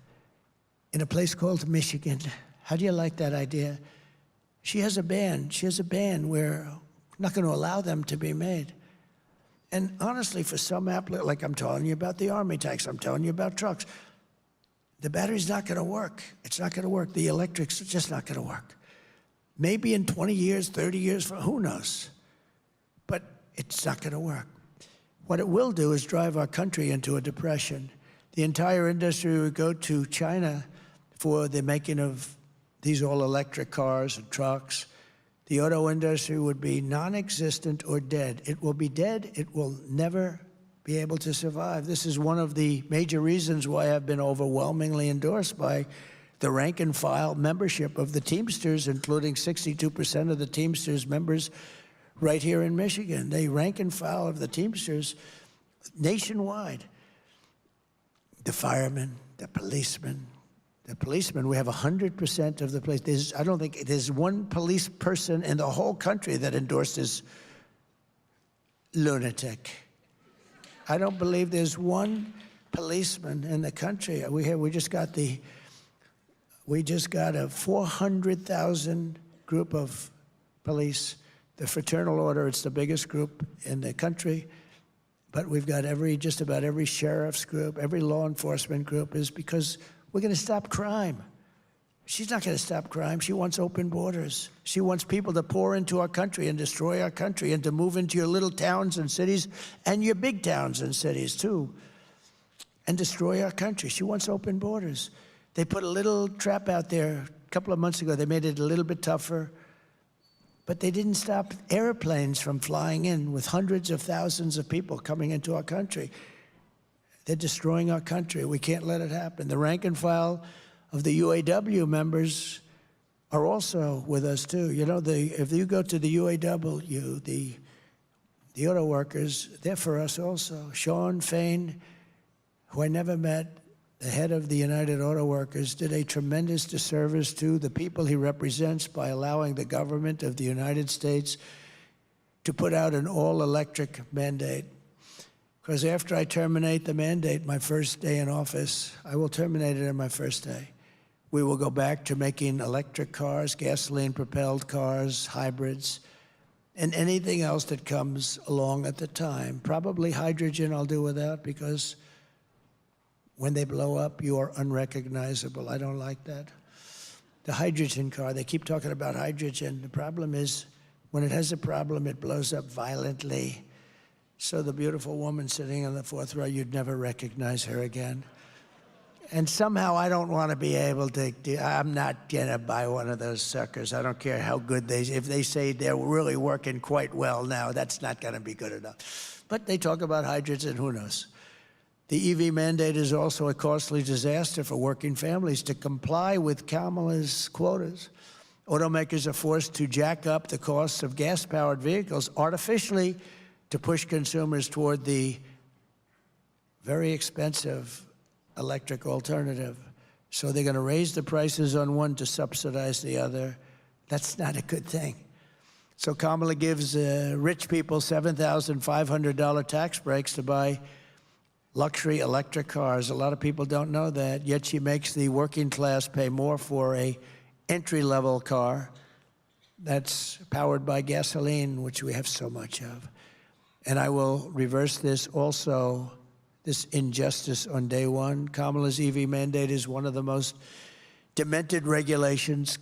in a place called Michigan. How do you like that idea? She has a ban. She has a ban where we're not going to allow them to be made. And honestly, for some like I'm telling you about the Army tanks, I'm telling you about trucks, the battery's not going to work. It's not going to work. The electric's just not going to work. Maybe in 20 years, 30 years, who knows? But it's not going to work. What it will do is drive our country into a depression. The entire industry would go to China for the making of these all-electric cars and trucks. The auto industry would be non-existent or dead. It will be dead. It will never be able to survive. This is one of the major reasons why I've been overwhelmingly endorsed by the rank-and-file membership of the Teamsters, including 62% of the Teamsters members right here in Michigan. They rank and file of the Teamsters nationwide. The firemen, the policemen. The policemen, we have 100% of the police. I don't think there's one police person in the whole country that endorsed this lunatic. I don't believe there's one policeman in the country. We just got a 400,000 group of police. The Fraternal Order, it's the biggest group in the country. But we've got just about every sheriff's group, every law enforcement group, is because we're going to stop crime. She's not going to stop crime. She wants open borders. She wants people to pour into our country and destroy our country and to move into your little towns and cities and your big towns and cities, too, and destroy our country. She wants open borders. They put a little trap out there a couple of months ago. They made it a little bit tougher. But they didn't stop airplanes from flying in with hundreds of thousands of people coming into our country. They're destroying our country. We can't let it happen. The rank and file of the UAW members are also with us, too. You know, if you go to the UAW, the auto workers, they're for us also. Sean Fain, who I never met, the head of the United Auto Workers, did a tremendous disservice to the people he represents by allowing the government of the United States to put out an all-electric mandate. Because after I terminate the mandate, my first day in office, I will terminate it on my first day. We will go back to making electric cars, gasoline-propelled cars, hybrids, and anything else that comes along at the time. Probably hydrogen I'll do without, because when they blow up, you are unrecognizable. I don't like that. The hydrogen car, they keep talking about hydrogen. The problem is, when it has a problem, it blows up violently. So the beautiful woman sitting on the fourth row, you'd never recognize her again. And somehow I don't want to be able to, I'm not going to buy one of those suckers. I don't care how good if they say they're really working quite well now, that's not going to be good enough. But they talk about hydrogen, who knows? The EV mandate is also a costly disaster for working families. To comply with Kamala's quotas, automakers are forced to jack up the costs of gas-powered vehicles artificially to push consumers toward the very expensive electric alternative. So they're going to raise the prices on one to subsidize the other. That's not a good thing. So Kamala gives rich people $7,500 tax breaks to buy luxury electric cars. A lot of people don't know that, yet she makes the working class pay more for a entry-level car that's powered by gasoline, which we have so much of. And I will reverse this also, this injustice on day one. Kamala's EV mandate is one of the most demented regulations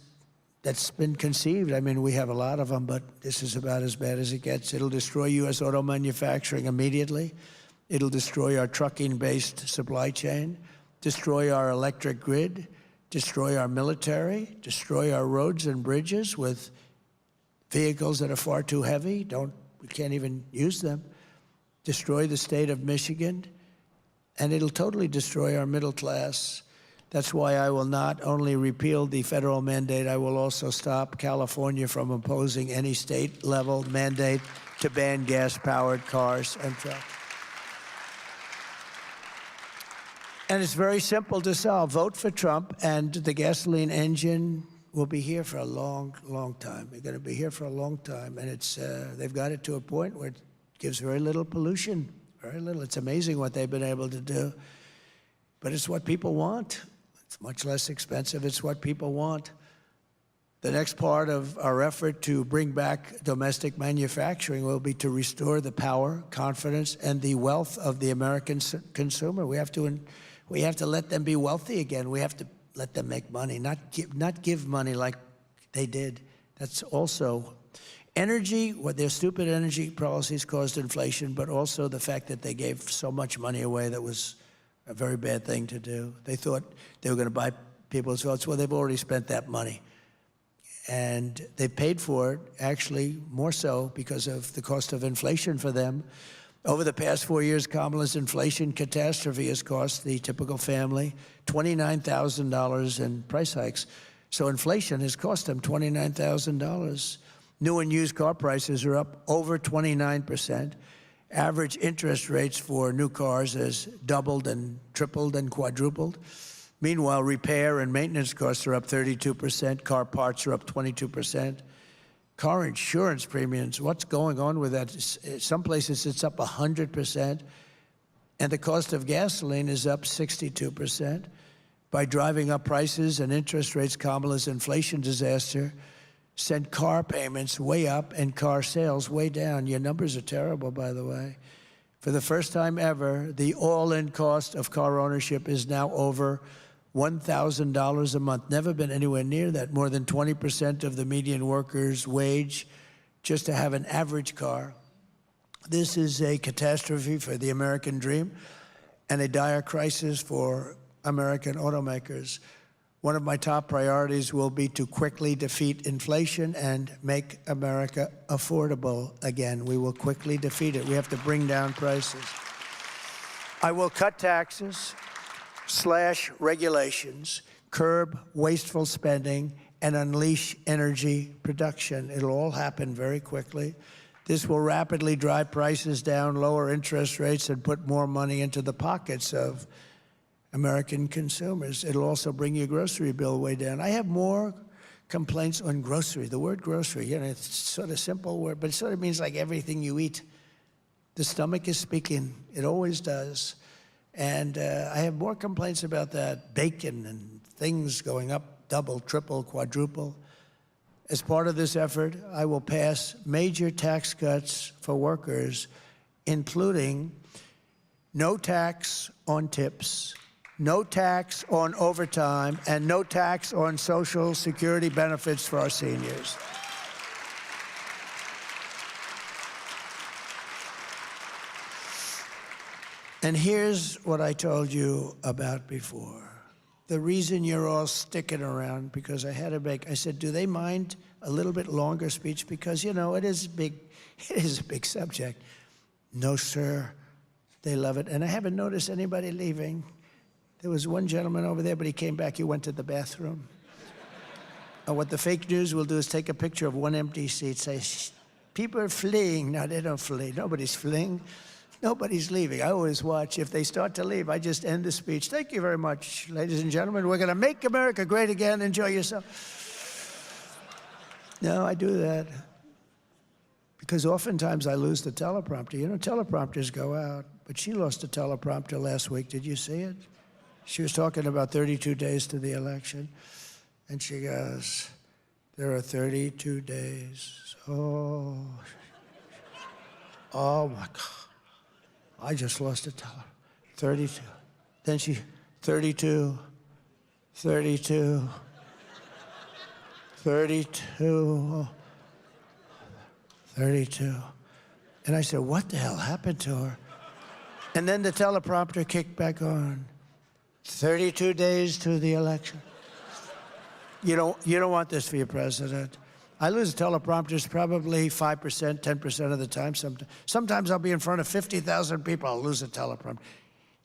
that's been conceived. I mean, we have a lot of them, but this is about as bad as it gets. It'll destroy U.S. auto manufacturing immediately. It'll destroy our trucking-based supply chain, destroy our electric grid, destroy our military, destroy our roads and bridges with vehicles that are far too heavy. We can't even use them. Destroy the state of Michigan, and it'll totally destroy our middle class. That's why I will not only repeal the federal mandate, I will also stop California from imposing any state-level mandate to ban gas-powered cars and trucks. And it's very simple to solve. Vote for Trump, and the gasoline engine will be here for a long, long time. They're going to be here for a long time, and they've got it to a point where it gives very little pollution, very little. It's amazing what they've been able to do, but it's what people want. It's much less expensive. It's what people want. The next part of our effort to bring back domestic manufacturing will be to restore the power, confidence, and the wealth of the American consumer. We have to let them be wealthy again. We have to let them make money, not give money like they did. That's also energy. What their stupid energy policies caused inflation, but also the fact that they gave so much money away that was a very bad thing to do. They thought they were going to buy people's votes. Well, they've already spent that money. And they paid for it, actually, more so because of the cost of inflation for them. Over the past 4 years, Kamala's inflation catastrophe has cost the typical family $29,000 in price hikes. So inflation has cost them $29,000. New and used car prices are up over 29%. Average interest rates for new cars has doubled and tripled and quadrupled. Meanwhile, repair and maintenance costs are up 32%. Car parts are up 22%. Car insurance premiums, what's going on with that? Some places it's up 100%. And the cost of gasoline is up 62%. By driving up prices and interest rates, Kamala's inflation disaster sent car payments way up and car sales way down. Your numbers are terrible, by the way. For the first time ever, the all-in cost of car ownership is now over $1,000 a month. Never been anywhere near that. More than 20% of the median worker's wage just to have an average car. This is a catastrophe for the American dream and a dire crisis for American automakers. One of my top priorities will be to quickly defeat inflation and make America affordable again. We will quickly defeat it. We have to bring down prices. I will cut taxes, slash regulations, curb wasteful spending, and unleash energy production. It'll all happen very quickly. This will rapidly drive prices down, lower interest rates, and put more money into the pockets of American consumers. It'll also bring your grocery bill way down. I have more complaints on grocery. The word grocery, you know, it's sort of simple word, but it sort of means like everything you eat. The stomach is speaking. It always does. And I have more complaints about that. Bacon and things going up, double, triple, quadruple. As part of this effort, I will pass major tax cuts for workers, including no tax on tips, no tax on overtime, and no tax on Social Security benefits for our seniors. And here's what I told you about before. The reason you're all sticking around, because I had to I said, do they mind a little bit longer speech? Because, you know, it is a big subject. No, sir, they love it. And I haven't noticed anybody leaving. There was one gentleman over there, but he came back, he went to the bathroom. And what the fake news will do is take a picture of one empty seat, say, people are fleeing. No, they don't flee, nobody's fleeing. Nobody's leaving. I always watch. If they start to leave, I just end the speech. Thank you very much, ladies and gentlemen. We're going to make America great again. Enjoy yourself. No, I do that because oftentimes I lose the teleprompter. You know, teleprompters go out, but she lost the teleprompter last week. Did you see it? She was talking about 32 days to the election, and she goes, there are 32 days. Oh, my God. I just lost a teller. 32. Then she, 32, 32, 32, 32. And I said, what the hell happened to her? And then the teleprompter kicked back on. 32 days to the election. You don't want this for your president. I lose teleprompters probably 5%, 10% of the time. Sometimes I'll be in front of 50,000 people. I'll lose a teleprompter.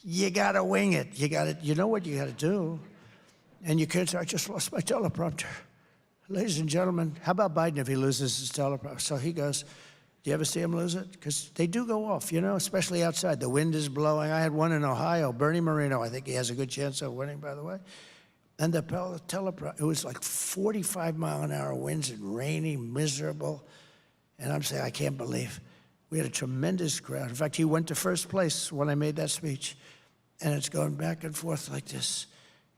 You got to wing it. You know what you got to do. And you can't say, I just lost my teleprompter. Ladies and gentlemen, how about Biden if he loses his teleprompter? So he goes, do you ever see him lose it? Because they do go off, you know, especially outside. The wind is blowing. I had one in Ohio, Bernie Moreno. I think he has a good chance of winning, by the way. And the teleprompter, it was like 45-mile-an-hour winds and rainy, miserable. And I'm saying, I can't believe. We had a tremendous crowd. In fact, he went to first place when I made that speech. And it's going back and forth like this.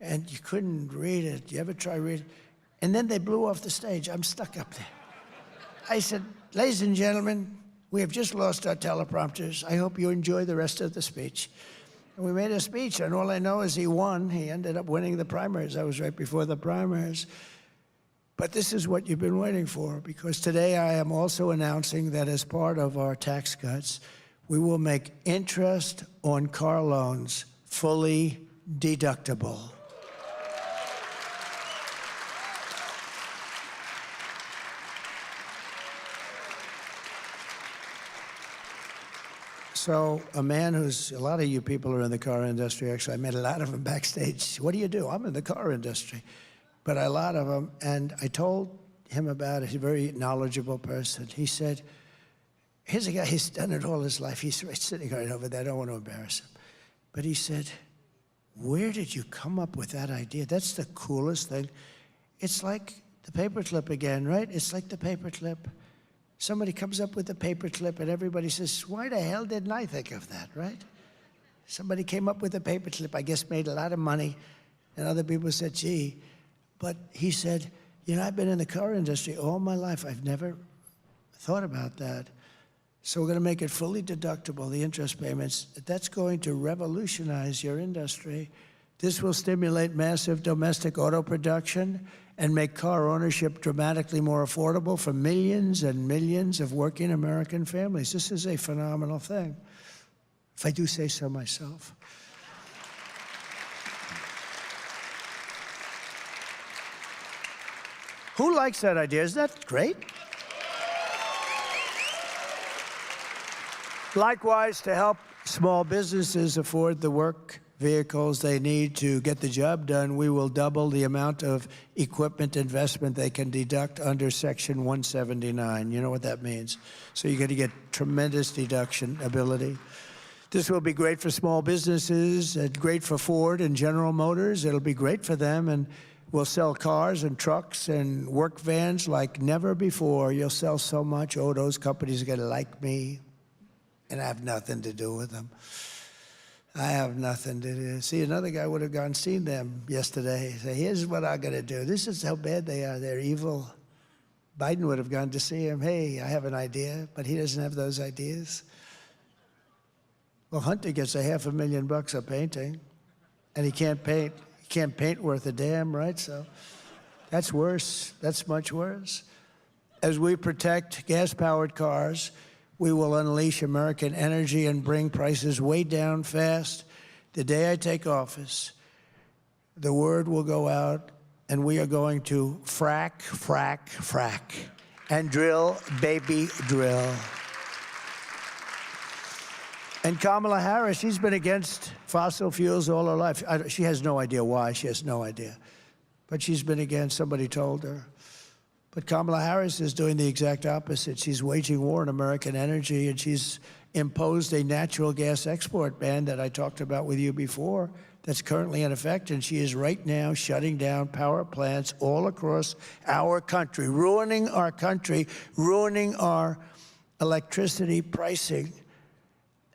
And you couldn't read it. You ever try reading it? And then they blew off the stage. I'm stuck up there. I said, ladies and gentlemen, we have just lost our teleprompters. I hope you enjoy the rest of the speech. And we made a speech, and all I know is he won. He ended up winning the primaries. I was right before the primaries. But this is what you've been waiting for, because today I am also announcing that as part of our tax cuts, we will make interest on car loans fully deductible. So a man who's, a lot of you people are in the car industry, actually, I met a lot of them backstage. What do you do? I'm in the car industry. But a lot of them, and I told him about it. He's a very knowledgeable person. He said, here's a guy, he's done it all his life. He's sitting right over there. I don't want to embarrass him. But he said, where did you come up with that idea? That's the coolest thing. It's like the paperclip again, right? It's like the paperclip. Somebody comes up with the paperclip and everybody says, why the hell didn't I think of that, right? Somebody came up with a paperclip, I guess made a lot of money, and other people said, gee. But he said, you know, I've been in the car industry all my life. I've never thought about that. So we're going to make it fully deductible, the interest payments. That's going to revolutionize your industry. This will stimulate massive domestic auto production and make car ownership dramatically more affordable for millions and millions of working American families. This is a phenomenal thing, if I do say so myself. Who likes that idea? Isn't that great? Likewise, to help small businesses afford the work vehicles they need to get the job done, we will double the amount of equipment investment they can deduct under Section 179. You know what that means. So you're going to get tremendous deduction ability. This will be great for small businesses, and great for Ford and General Motors. It'll be great for them, and we'll sell cars and trucks and work vans like never before. You'll sell so much. Oh, those companies are going to like me, and I have nothing to do with them. I have nothing to do. See, another guy would have gone and seen them yesterday. Say, here's what I'm going to do. This is how bad they are. They're evil. Biden would have gone to see him. Hey, I have an idea, but he doesn't have those ideas. Well, Hunter gets $500,000 a painting, and he can't paint. He can't paint worth a damn, right? So that's worse. That's much worse. As we protect gas-powered cars, we will unleash American energy and bring prices way down fast. The day I take office, the word will go out, and we are going to frack, frack, frack, and drill, baby, drill. And Kamala Harris, she's been against fossil fuels all her life. She has no idea why. She has no idea. But she's been against, somebody told her. But Kamala Harris is doing the exact opposite. She's waging war on American energy, and she's imposed a natural gas export ban that I talked about with you before that's currently in effect, and she is right now shutting down power plants all across our country, ruining our electricity pricing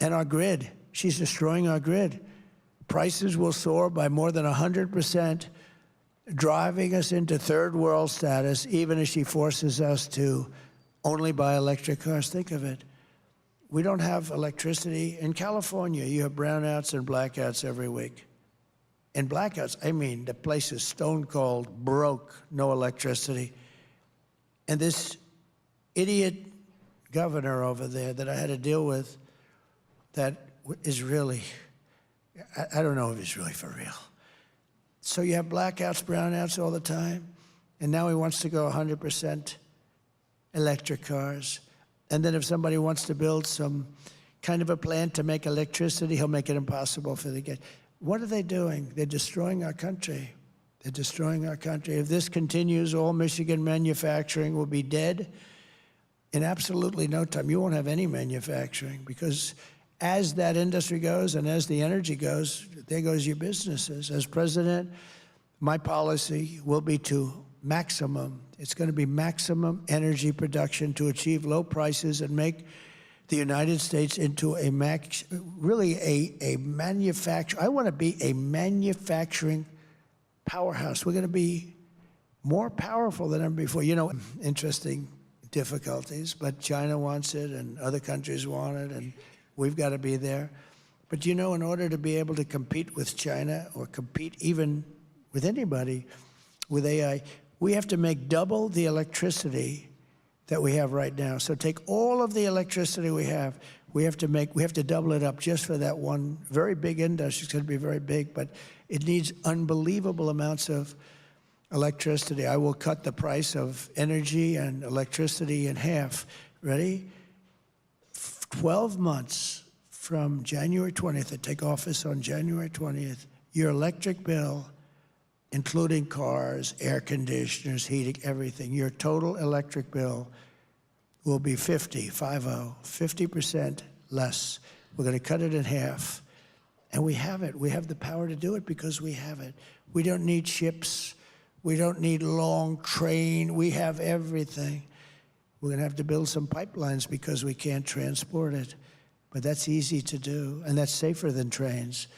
and our grid. She's destroying our grid. Prices will soar by more than 100%, driving us into third world status, even as she forces us to only buy electric cars. Think of it. We don't have electricity. In California, you have brownouts and blackouts every week. In blackouts, I mean, the place is stone cold, broke, no electricity. And this idiot governor over there that I had to deal with, that is really, I don't know if he's really for real. So you have blackouts, brownouts all the time, and now he wants to go 100% electric cars. And then if somebody wants to build some kind of a plant to make electricity, he'll make it impossible for the grid. What are they doing? They're destroying our country. They're destroying our country. If this continues, all Michigan manufacturing will be dead in absolutely no time. You won't have any manufacturing, because as that industry goes and as the energy goes, there goes your businesses. As president, my policy will be to it's going to be maximum energy production to achieve low prices and make the United States into a manufacturer. I want to be a manufacturing powerhouse. We're going to be more powerful than ever before. You know, interesting difficulties, but China wants it and other countries want it, and we've got to be there. But you know, in order to be able to compete with China or compete even with anybody with AI, we have to make double the electricity that we have right now. So take all of the electricity we have to double it up just for that one very big industry. It's going to be very big, but it needs unbelievable amounts of electricity. I will cut the price of energy and electricity in half. Ready? 12 months from January 20th, I take office on January 20th, your electric bill including cars, air conditioners, heating, everything, your total electric bill will be 50% less. We're going to cut it in half. And we have it. We have the power to do it because we have it. We don't need ships. We don't need long train. We have everything. We're going to have to build some pipelines because we can't transport it. But that's easy to do, and that's safer than trains.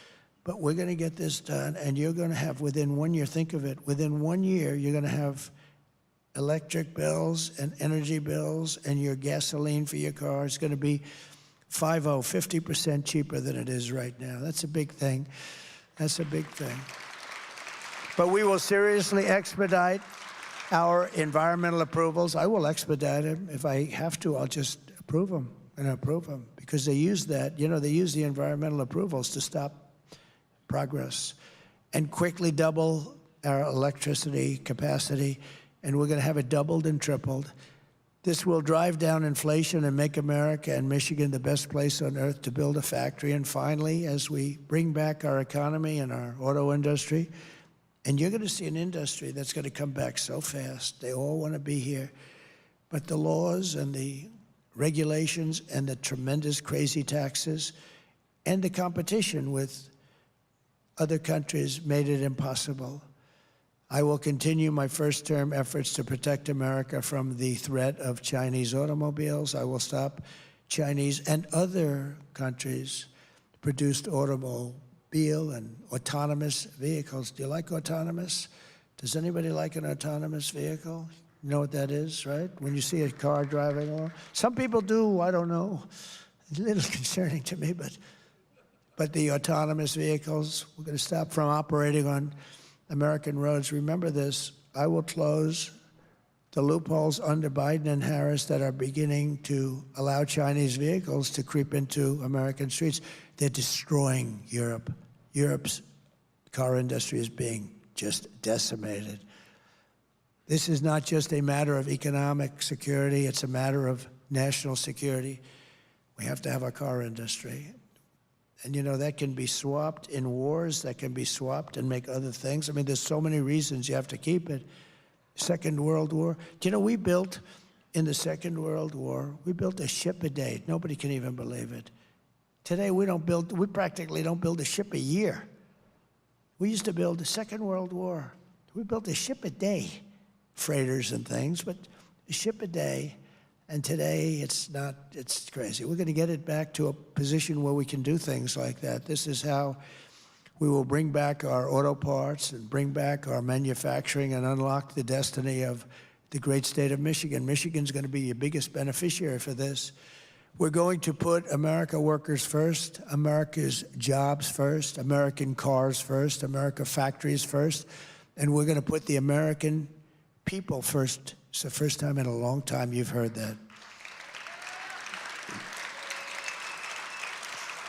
But we're going to get this done, and you're going to have, within 1 year, think of it, within 1 year, you're going to have electric bills and energy bills, and your gasoline for your car is going to be 50% cheaper than it is right now. That's a big thing. That's a big thing. But we will seriously expedite our environmental approvals. I will expedite them. If I have to, I'll just approve them and approve them, because they use that. You know, they use the environmental approvals to stop progress, and quickly double our electricity capacity, and we're going to have it doubled and tripled. This will drive down inflation and make America and Michigan the best place on earth to build a factory. And finally, as we bring back our economy and our auto industry, and you're going to see an industry that's going to come back so fast. They all want to be here. But the laws and the regulations and the tremendous crazy taxes and the competition with other countries made it impossible. I will continue my first-term efforts to protect America from the threat of Chinese automobiles. I will stop Chinese and other countries produced automobile and autonomous vehicles. Do you like autonomous? Does anybody like an autonomous vehicle? You know what that is, right? When you see a car driving along. Some people do, I don't know. It's a little concerning to me, but the autonomous vehicles, we're going to stop from operating on American roads. Remember this, I will close the loopholes under Biden and Harris that are beginning to allow Chinese vehicles to creep into American streets. They're destroying Europe. Europe's car industry is being just decimated. This is not just a matter of economic security, it's a matter of national security. We have to have a car industry. And, you know, that can be swapped in wars, that can be swapped and make other things. I mean, there's so many reasons you have to keep it. Second World War. Do you know, we built, in the Second World War, we built a ship a day. Nobody can even believe it. Today, we practically don't build a ship a year. We used to build the Second World War. We built a ship a day, freighters and things, but a ship a day. And today, it's crazy. We're going to get it back to a position where we can do things like that. This is how we will bring back our auto parts and bring back our manufacturing and unlock the destiny of the great state of Michigan. Michigan's going to be your biggest beneficiary for this. We're going to put America workers first, America's jobs first, American cars first, America factories first, and we're going to put the American people first. It's the first time in a long time you've heard that.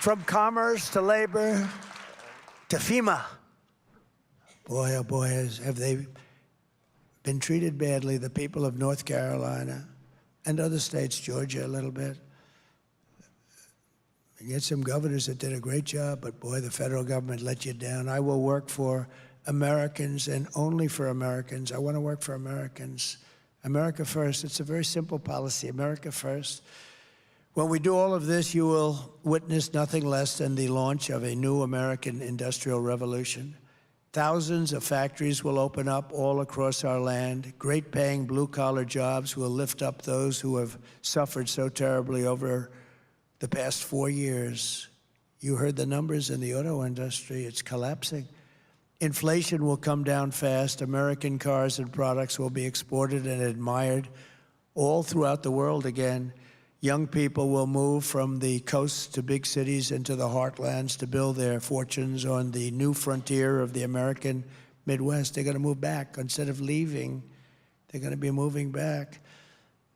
From commerce to labor to FEMA. Boy, oh boy, have they been treated badly, the people of North Carolina and other states, Georgia a little bit. You get some governors that did a great job, but boy, the federal government let you down. I will work for Americans and only for Americans. I want to work for Americans. America first. It's a very simple policy, America first. When we do all of this, you will witness nothing less than the launch of a new American industrial revolution. Thousands of factories will open up all across our land. Great paying blue-collar jobs will lift up those who have suffered so terribly over the past 4 years. You heard the numbers in the auto industry. It's collapsing. Inflation will come down fast. American cars and products will be exported and admired all throughout the world again. Young people will move from the coasts to big cities into the heartlands to build their fortunes on the new frontier of the American Midwest. They're going to move back. Instead of leaving, they're going to be moving back.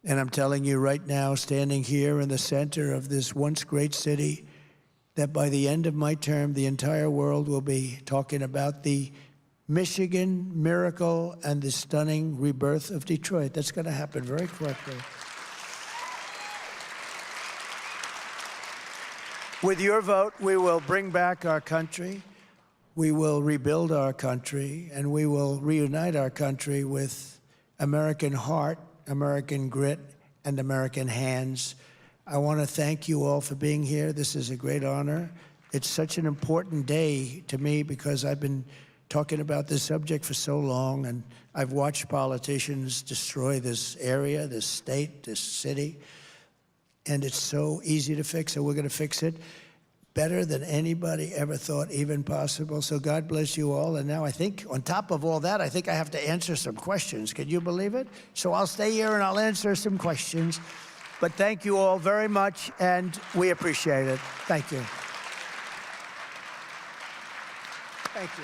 And I'm telling you right now, standing here in the center of this once great city, that by the end of my term, the entire world will be talking about the Michigan miracle and the stunning rebirth of Detroit. That's going to happen very quickly. With your vote, we will bring back our country. we will rebuild our country, and we will reunite our country with American heart, American grit, and American hands. I want to thank you all for being here. This is a great honor. It's such an important day to me because I've been talking about this subject for so long, and I've watched politicians destroy this area, this state, this city, and it's so easy to fix, so we're going to fix it better than anybody ever thought even possible. So God bless you all. And now I think on top of all that, I think I have to answer some questions. Can you believe it? So I'll stay here and I'll answer some questions. But thank you all very much, and we appreciate it. Thank you. Thank you.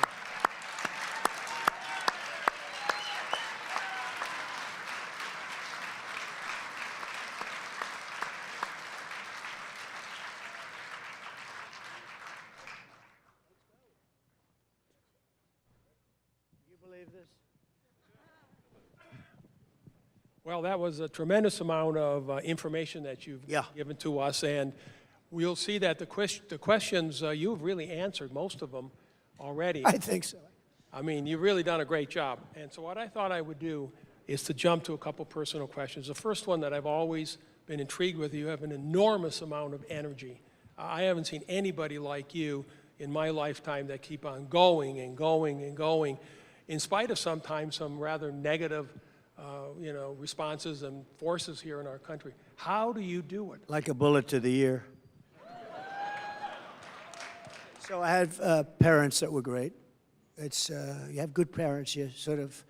Well, that was a tremendous amount of information that you've given to us, and we'll see that the questions, you've really answered most of them already. I think so. I mean, you've really done a great job. And so what I thought I would do is to jump to a couple personal questions. The first one that I've always been intrigued with, you have an enormous amount of energy. I haven't seen anybody like you in my lifetime that keep on going and going and going, in spite of sometimes some rather negative responses and forces here in our country. How do you do it? Like a bullet to the ear. So I had parents that were great. It's you have good parents, you sort of,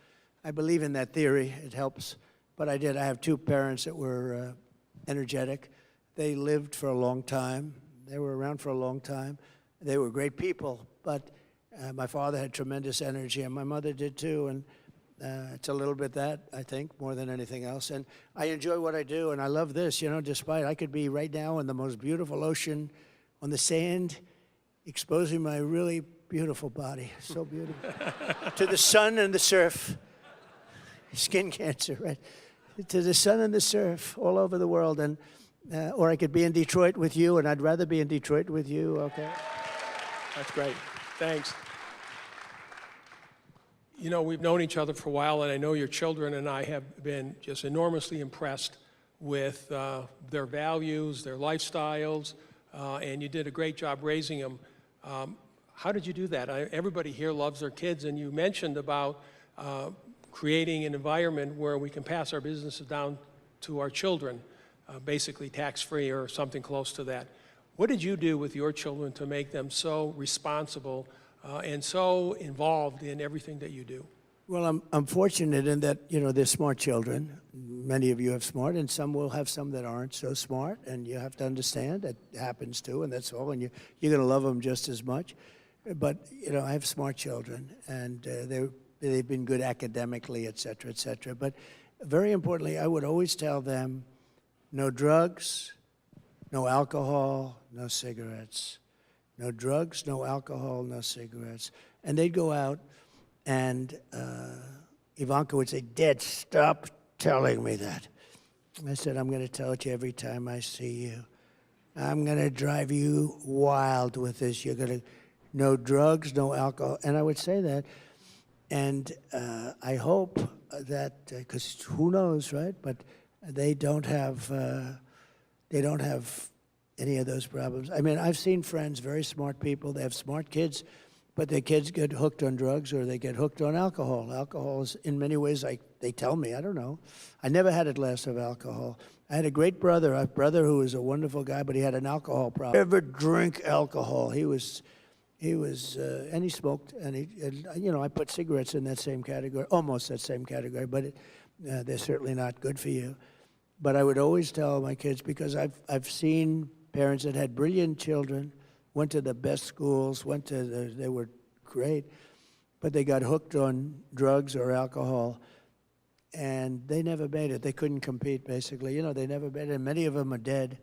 I believe in that theory, it helps. But I have two parents that were energetic. They lived for a long time. They were around for a long time. They were great people, but my father had tremendous energy, and my mother did too. And it's a little bit that, I think, more than anything else. And I enjoy what I do, and I love this, despite I could be right now in the most beautiful ocean on the sand, exposing my really beautiful body, so beautiful, to the sun and the surf. Skin cancer, right? To the sun and the surf all over the world. And or I could be in Detroit with you, and I'd rather be in Detroit with you, okay? That's great. Thanks. You know, we've known each other for a while, and I know your children and I have been just enormously impressed with their values, their lifestyles, and you did a great job raising them. How did you do that? Everybody here loves their kids, and you mentioned about creating an environment where we can pass our businesses down to our children, basically tax-free or something close to that. What did you do with your children to make them so responsible and so involved in everything that you do? Well, I'm fortunate in that, they're smart children. Many of you have smart, and some will have some that aren't so smart, and you have to understand that happens too, and that's all, and you're going to love them just as much. But, I have smart children, and they've been good academically, et cetera, et cetera. But very importantly, I would always tell them, no drugs, no alcohol, no cigarettes. No drugs, no alcohol, no cigarettes. And they'd go out, and Ivanka would say, Dad, stop telling me that. I said, I'm going to tell it to you every time I see you. I'm going to drive you wild with this. You're going to, no drugs, no alcohol. And I would say that. And I hope that, because who knows, right? But they don't have any of those problems. I mean, I've seen friends, very smart people, they have smart kids, but their kids get hooked on drugs or they get hooked on alcohol. Alcohol is, in many ways, like they tell me, I don't know. I never had a glass of alcohol. I had a great brother, who was a wonderful guy, but he had an alcohol problem. Never drink alcohol. He was, and he smoked, and I put cigarettes in that same category, almost that same category, but they're certainly not good for you. But I would always tell my kids, because I've seen parents that had brilliant children, went to the best schools, they were great, but they got hooked on drugs or alcohol, and they never made it. They couldn't compete, basically. They never made it, and many of them are dead.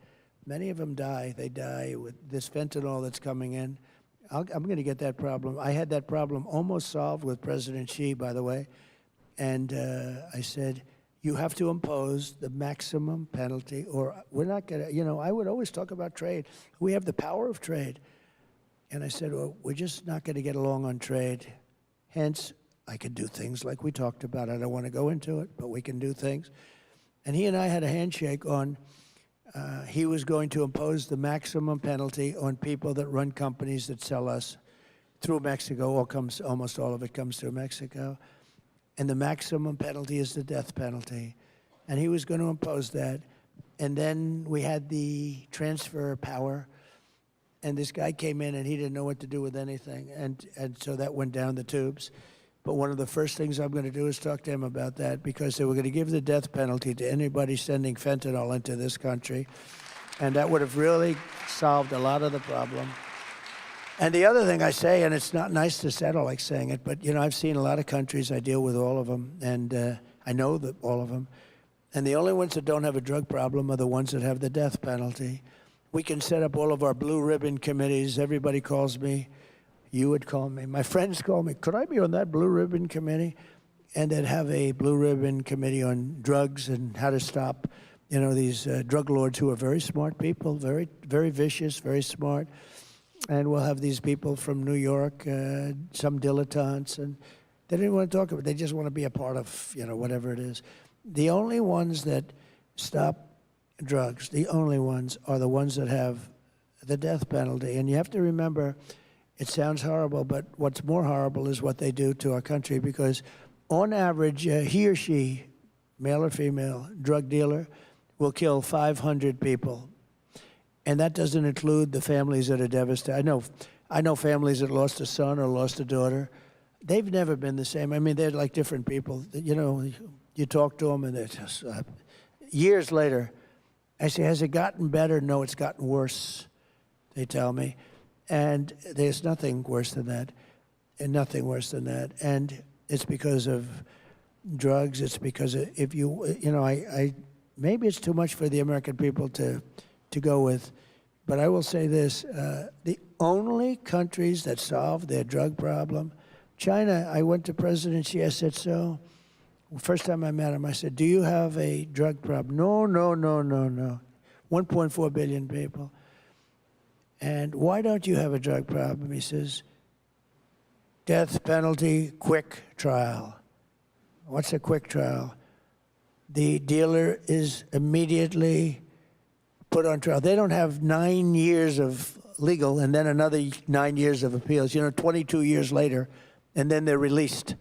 Many of them die. They die with this fentanyl that's coming in. I'm going to get that problem. I had that problem almost solved with President Xi, by the way, and I said, you have to impose the maximum penalty, or we're not going to, I would always talk about trade. We have the power of trade. And I said, well, we're just not going to get along on trade. Hence, I could do things like we talked about. I don't want to go into it, but we can do things. And he and I had a handshake on he was going to impose the maximum penalty on people that run companies that sell us through Mexico. Almost all of it comes through Mexico. And the maximum penalty is the death penalty. And he was going to impose that. And then we had the transfer power. And this guy came in, and he didn't know what to do with anything. And so that went down the tubes. But one of the first things I'm going to do is talk to him about that, because they were going to give the death penalty to anybody sending fentanyl into this country. And that would have really solved a lot of the problem. And the other thing I say, and it's not nice to settle like saying it, but, you know, I've seen a lot of countries. I deal with all of them, and I know that all of them. And the only ones that don't have a drug problem are the ones that have the death penalty. We can set up all of our blue ribbon committees. Everybody calls me. You would call me. My friends call me. Could I be on that blue ribbon committee? And they'd have a blue ribbon committee on drugs and how to stop, you know, these drug lords who are very smart people, very, very vicious, very smart. And we'll have these people from New York, some dilettantes, and they didn't want to talk about it. They just want to be a part of, you know, whatever it is. The only ones that stop drugs, the only ones, are the ones that have the death penalty. And you have to remember, it sounds horrible, but what's more horrible is what they do to our country, because on average, he or she, male or female, drug dealer, will kill 500 people. And that doesn't include the families that are devastated. I know families that lost a son or lost a daughter. They've never been the same. I mean, they're like different people. You know, you talk to them, and they're just, years later, I say, has it gotten better? No, it's gotten worse, they tell me. And there's nothing worse than that, and nothing worse than that. And it's because of drugs. It's because of, if you know, I maybe it's too much for the American people to go with, but I will say this: the only countries that solve their drug problem, China. I went to President Xi. I said, so. First time I met him, I said, do you have a drug problem? No, no, no, no, no. 1.4 billion people. And why don't you have a drug problem? He says, death penalty, quick trial. What's a quick trial? The dealer is immediately put on trial. They don't have 9 years of legal and then another 9 years of appeals, 22 years later, and then they're released.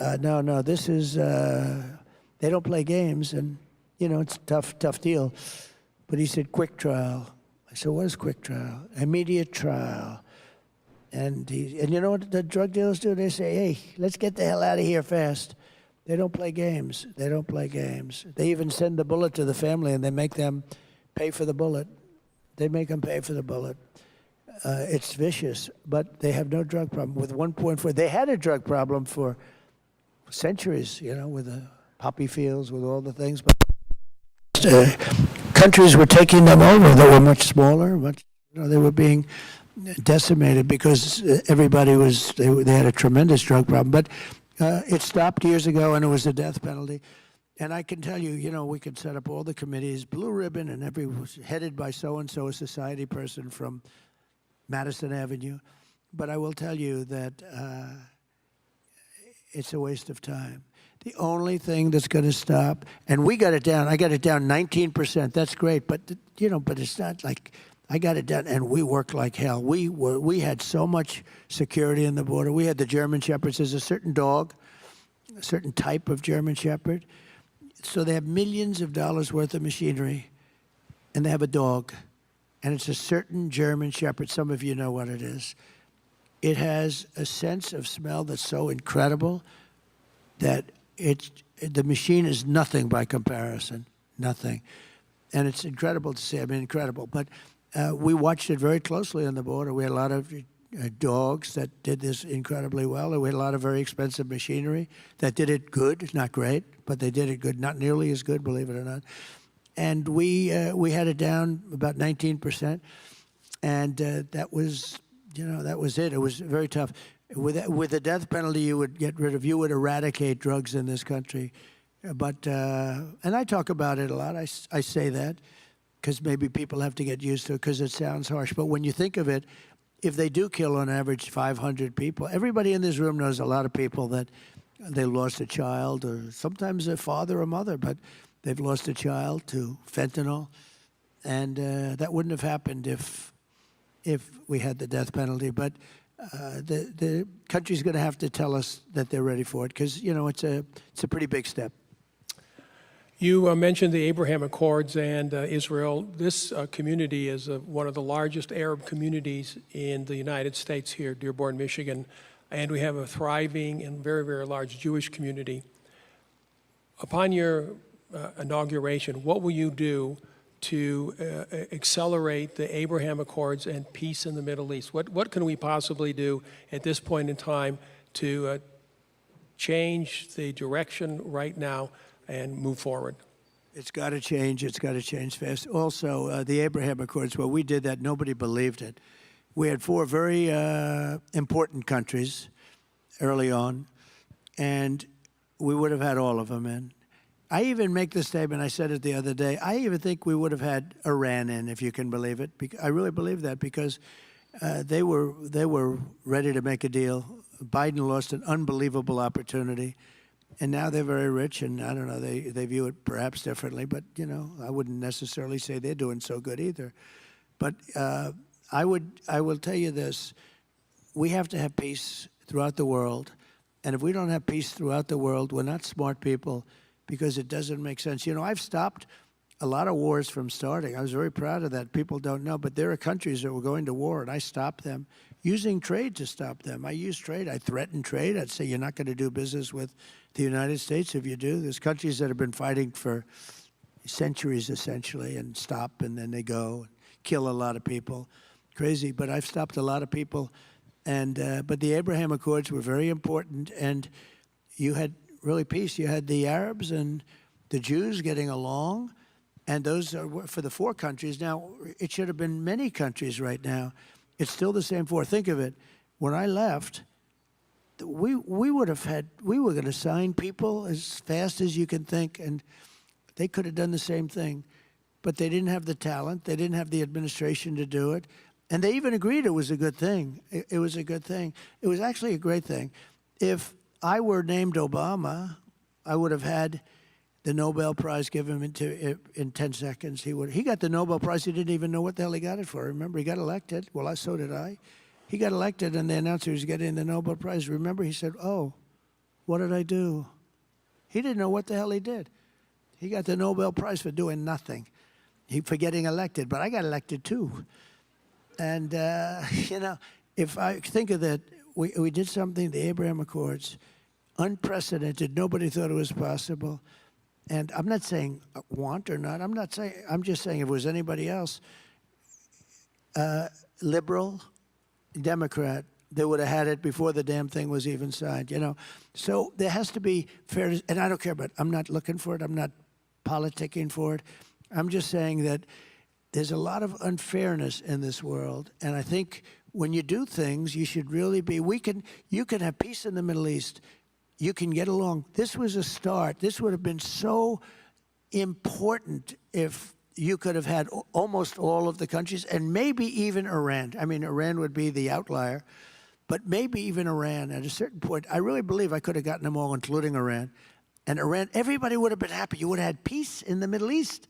No, this is, they don't play games, and, it's a tough deal. But he said, quick trial. I said, what is quick trial? Immediate trial. And you know what the drug dealers do? They say, hey, let's get the hell out of here fast. They don't play games. They don't play games. They even send the bullet to the family, and they make them pay for the bullet. They make them pay for the bullet. It's vicious, but they have no drug problem. With 1.4, they had a drug problem for centuries, with the poppy fields, with all the things. But countries were taking them over that were much smaller. They were being decimated because everybody they had a tremendous drug problem. But it stopped years ago, and it was the death penalty. And I can tell you, we could set up all the committees, blue ribbon, and headed by so-and-so, a society person from Madison Avenue. But I will tell you that it's a waste of time. The only thing that's going to stop, and we got it down. I got it down 19%. That's great, but but it's not like I got it done, and we worked like hell. We had so much security in the border. We had the German Shepherds. There's a certain dog, a certain type of German Shepherd. So they have millions of dollars worth of machinery, and they have a dog, and it's a certain German Shepherd. Some of you know what it is. It has a sense of smell that's so incredible that the machine is nothing by comparison, nothing. And it's incredible to see. I mean, incredible. But we watched it very closely on the border. We had a lot of dogs that did this incredibly well. And we had a lot of very expensive machinery that did it good, not great, but they did it good, not nearly as good, believe it or not. And we had it down about 19%, and that was it. It was very tough. With the death penalty, you would eradicate drugs in this country. But and I talk about it a lot. I say that because maybe people have to get used to it because it sounds harsh. But when you think of it, if they do kill on average 500 people, everybody in this room knows a lot of people that they lost a child or sometimes a father or mother, but they've lost a child to fentanyl. And that wouldn't have happened if we had the death penalty. But the country's going to have to tell us that they're ready for it because, you know, it's a pretty big step. You mentioned the Abraham Accords and Israel. This community is one of the largest Arab communities in the United States here, Dearborn, Michigan, and we have a thriving and very, very large Jewish community. Upon your inauguration, what will you do to accelerate the Abraham Accords and peace in the Middle East? What can we possibly do at this point in time to change the direction right now and move forward? It's got to change. It's got to change fast. Also, the Abraham Accords, well, we did that. Nobody believed it. We had 4 very important countries early on, and we would have had all of them in. I even make the statement, I said it the other day, I even think we would have had Iran in, if you can believe it. I really believe that because they were ready to make a deal. Biden lost an unbelievable opportunity. And now they're very rich, and I don't know, they view it perhaps differently, but, you know, I wouldn't necessarily say they're doing so good either. But I will tell you this, we have to have peace throughout the world, and if we don't have peace throughout the world, we're not smart people because it doesn't make sense. You know, I've stopped a lot of wars from starting. I was very proud of that. People don't know, but there are countries that were going to war, and I stopped them using trade to stop them. I use trade. I threaten trade. I'd say you're not going to do business with the United States if you do. There's countries that have been fighting for centuries, essentially, and stop, and then they go and kill a lot of people. Crazy, but I've stopped a lot of people. And but the Abraham Accords were very important, and you had really peace. You had the Arabs and the Jews getting along, and those are for the 4 countries. Now, it should have been many countries right now. It's still the same 4. Think of it. When I left, we were going to sign people as fast as you can think, and they could have done the same thing. But they didn't have the talent. They didn't have the administration to do it. And they even agreed it was a good thing. It was a good thing. It was actually a great thing. If I were named Obama, I would have had the Nobel Prize given in 10 seconds. He got the Nobel Prize. He didn't even know what the hell he got it for. Remember, he got elected. Well, so did I. He got elected, and they announced he was getting the Nobel Prize. Remember, he said, "Oh, what did I do?" He didn't know what the hell he did. He got the Nobel Prize for doing nothing, for getting elected. But I got elected too. And you know, if I think of that, we did something, the Abraham Accords, unprecedented. Nobody thought it was possible. And I'm not saying want or not. I'm just saying if it was anybody else, liberal, Democrat, they would have had it before the damn thing was even signed, you know. So there has to be fairness, and I don't care, but I'm not looking for it. I'm not politicking for it. I'm just saying that there's a lot of unfairness in this world, and I think when you do things, you should really be, you can have peace in the Middle East. You can get along. This was a start. This would have been so important if you could have had almost all of the countries, and maybe even Iran. I mean, Iran would be the outlier, but maybe even Iran at a certain point. I really believe I could have gotten them all, including Iran. And Iran, everybody would have been happy. You would have had peace in the Middle East.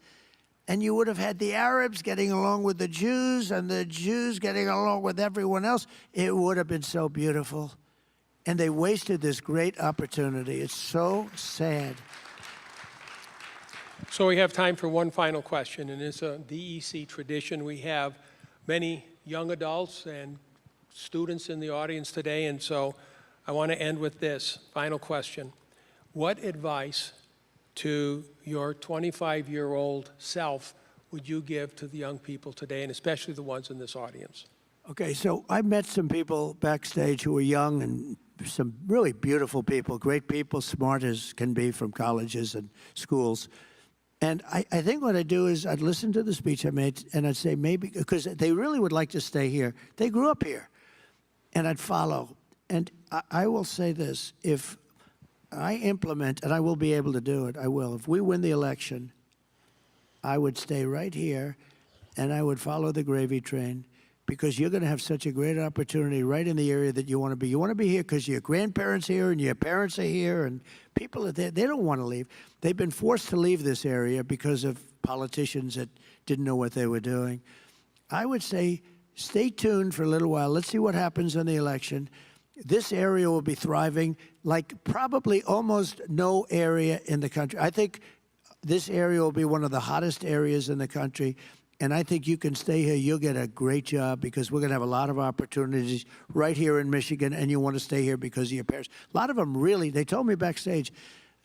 And you would have had the Arabs getting along with the Jews and the Jews getting along with everyone else. It would have been so beautiful. And they wasted this great opportunity. It's so sad. So we have time for one final question, and it's a DEC tradition. We have many young adults and students in the audience today, and so I want to end with this final question. What advice to your 25-year-old self would you give to the young people today, and especially the ones in this audience? Okay, so I met some people backstage who were young and some really beautiful people, great people, smart as can be from colleges and schools. And I think what I'd do is I'd listen to the speech I made, and I'd say maybe, because they really would like to stay here. They grew up here. And I'd follow. And I will say this, if I implement, and I will be able to do it, I will. If we win the election, I would stay right here, and I would follow the gravy train. because you're going to have such a great opportunity right in the area that you want to be. You want to be here because your grandparents here and your parents are here, and people are there. They don't want to leave. They've been forced to leave this area because of politicians that didn't know what they were doing. I would say stay tuned for a little while. Let's see what happens in the election. This area will be thriving like probably almost no area in the country. I think this area will be one of the hottest areas in the country. And I think you can stay here. You'll get a great job because we're going to have a lot of opportunities right here in Michigan, and you want to stay here because of your parents. A lot of them really, they told me backstage,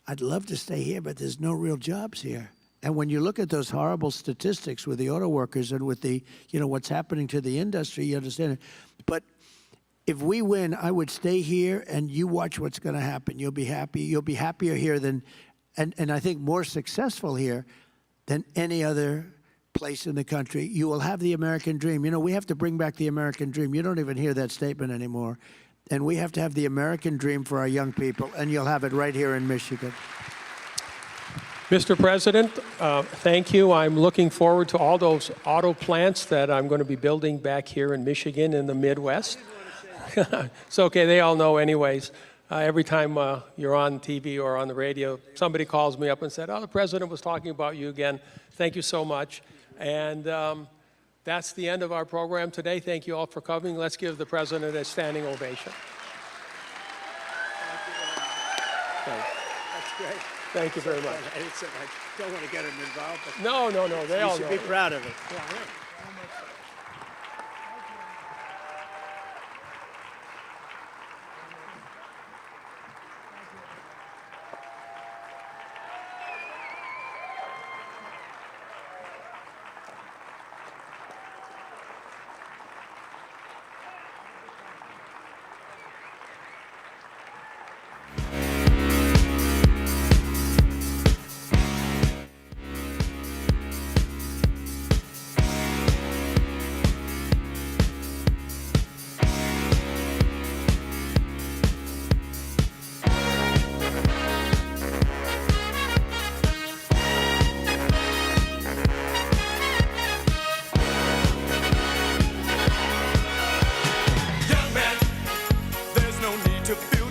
I'd love to stay here, but there's no real jobs here. And when you look at those horrible statistics with the auto workers and with the, what's happening to the industry, you understand it. But if we win, I would stay here, and you watch what's going to happen. You'll be happy. You'll be happier here than, and I think more successful here than any other place in the country. You will have the American dream. We have to bring back the American dream. You don't even hear that statement anymore. And we have to have the American dream for our young people, and you'll have it right here in Michigan. Mr. President, thank you. I'm looking forward to all those auto plants that I'm going to be building back here in Michigan in the Midwest. It's okay, they all know anyways. Every time you're on TV or on the radio, somebody calls me up and said, oh, the president was talking about you again. Thank you so much. And that's the end of our program today. Thank you all for coming. Let's give the president a standing ovation. That's great. Thank you very much. I don't want to get him involved. But No, they all know. You should be proud of it. To build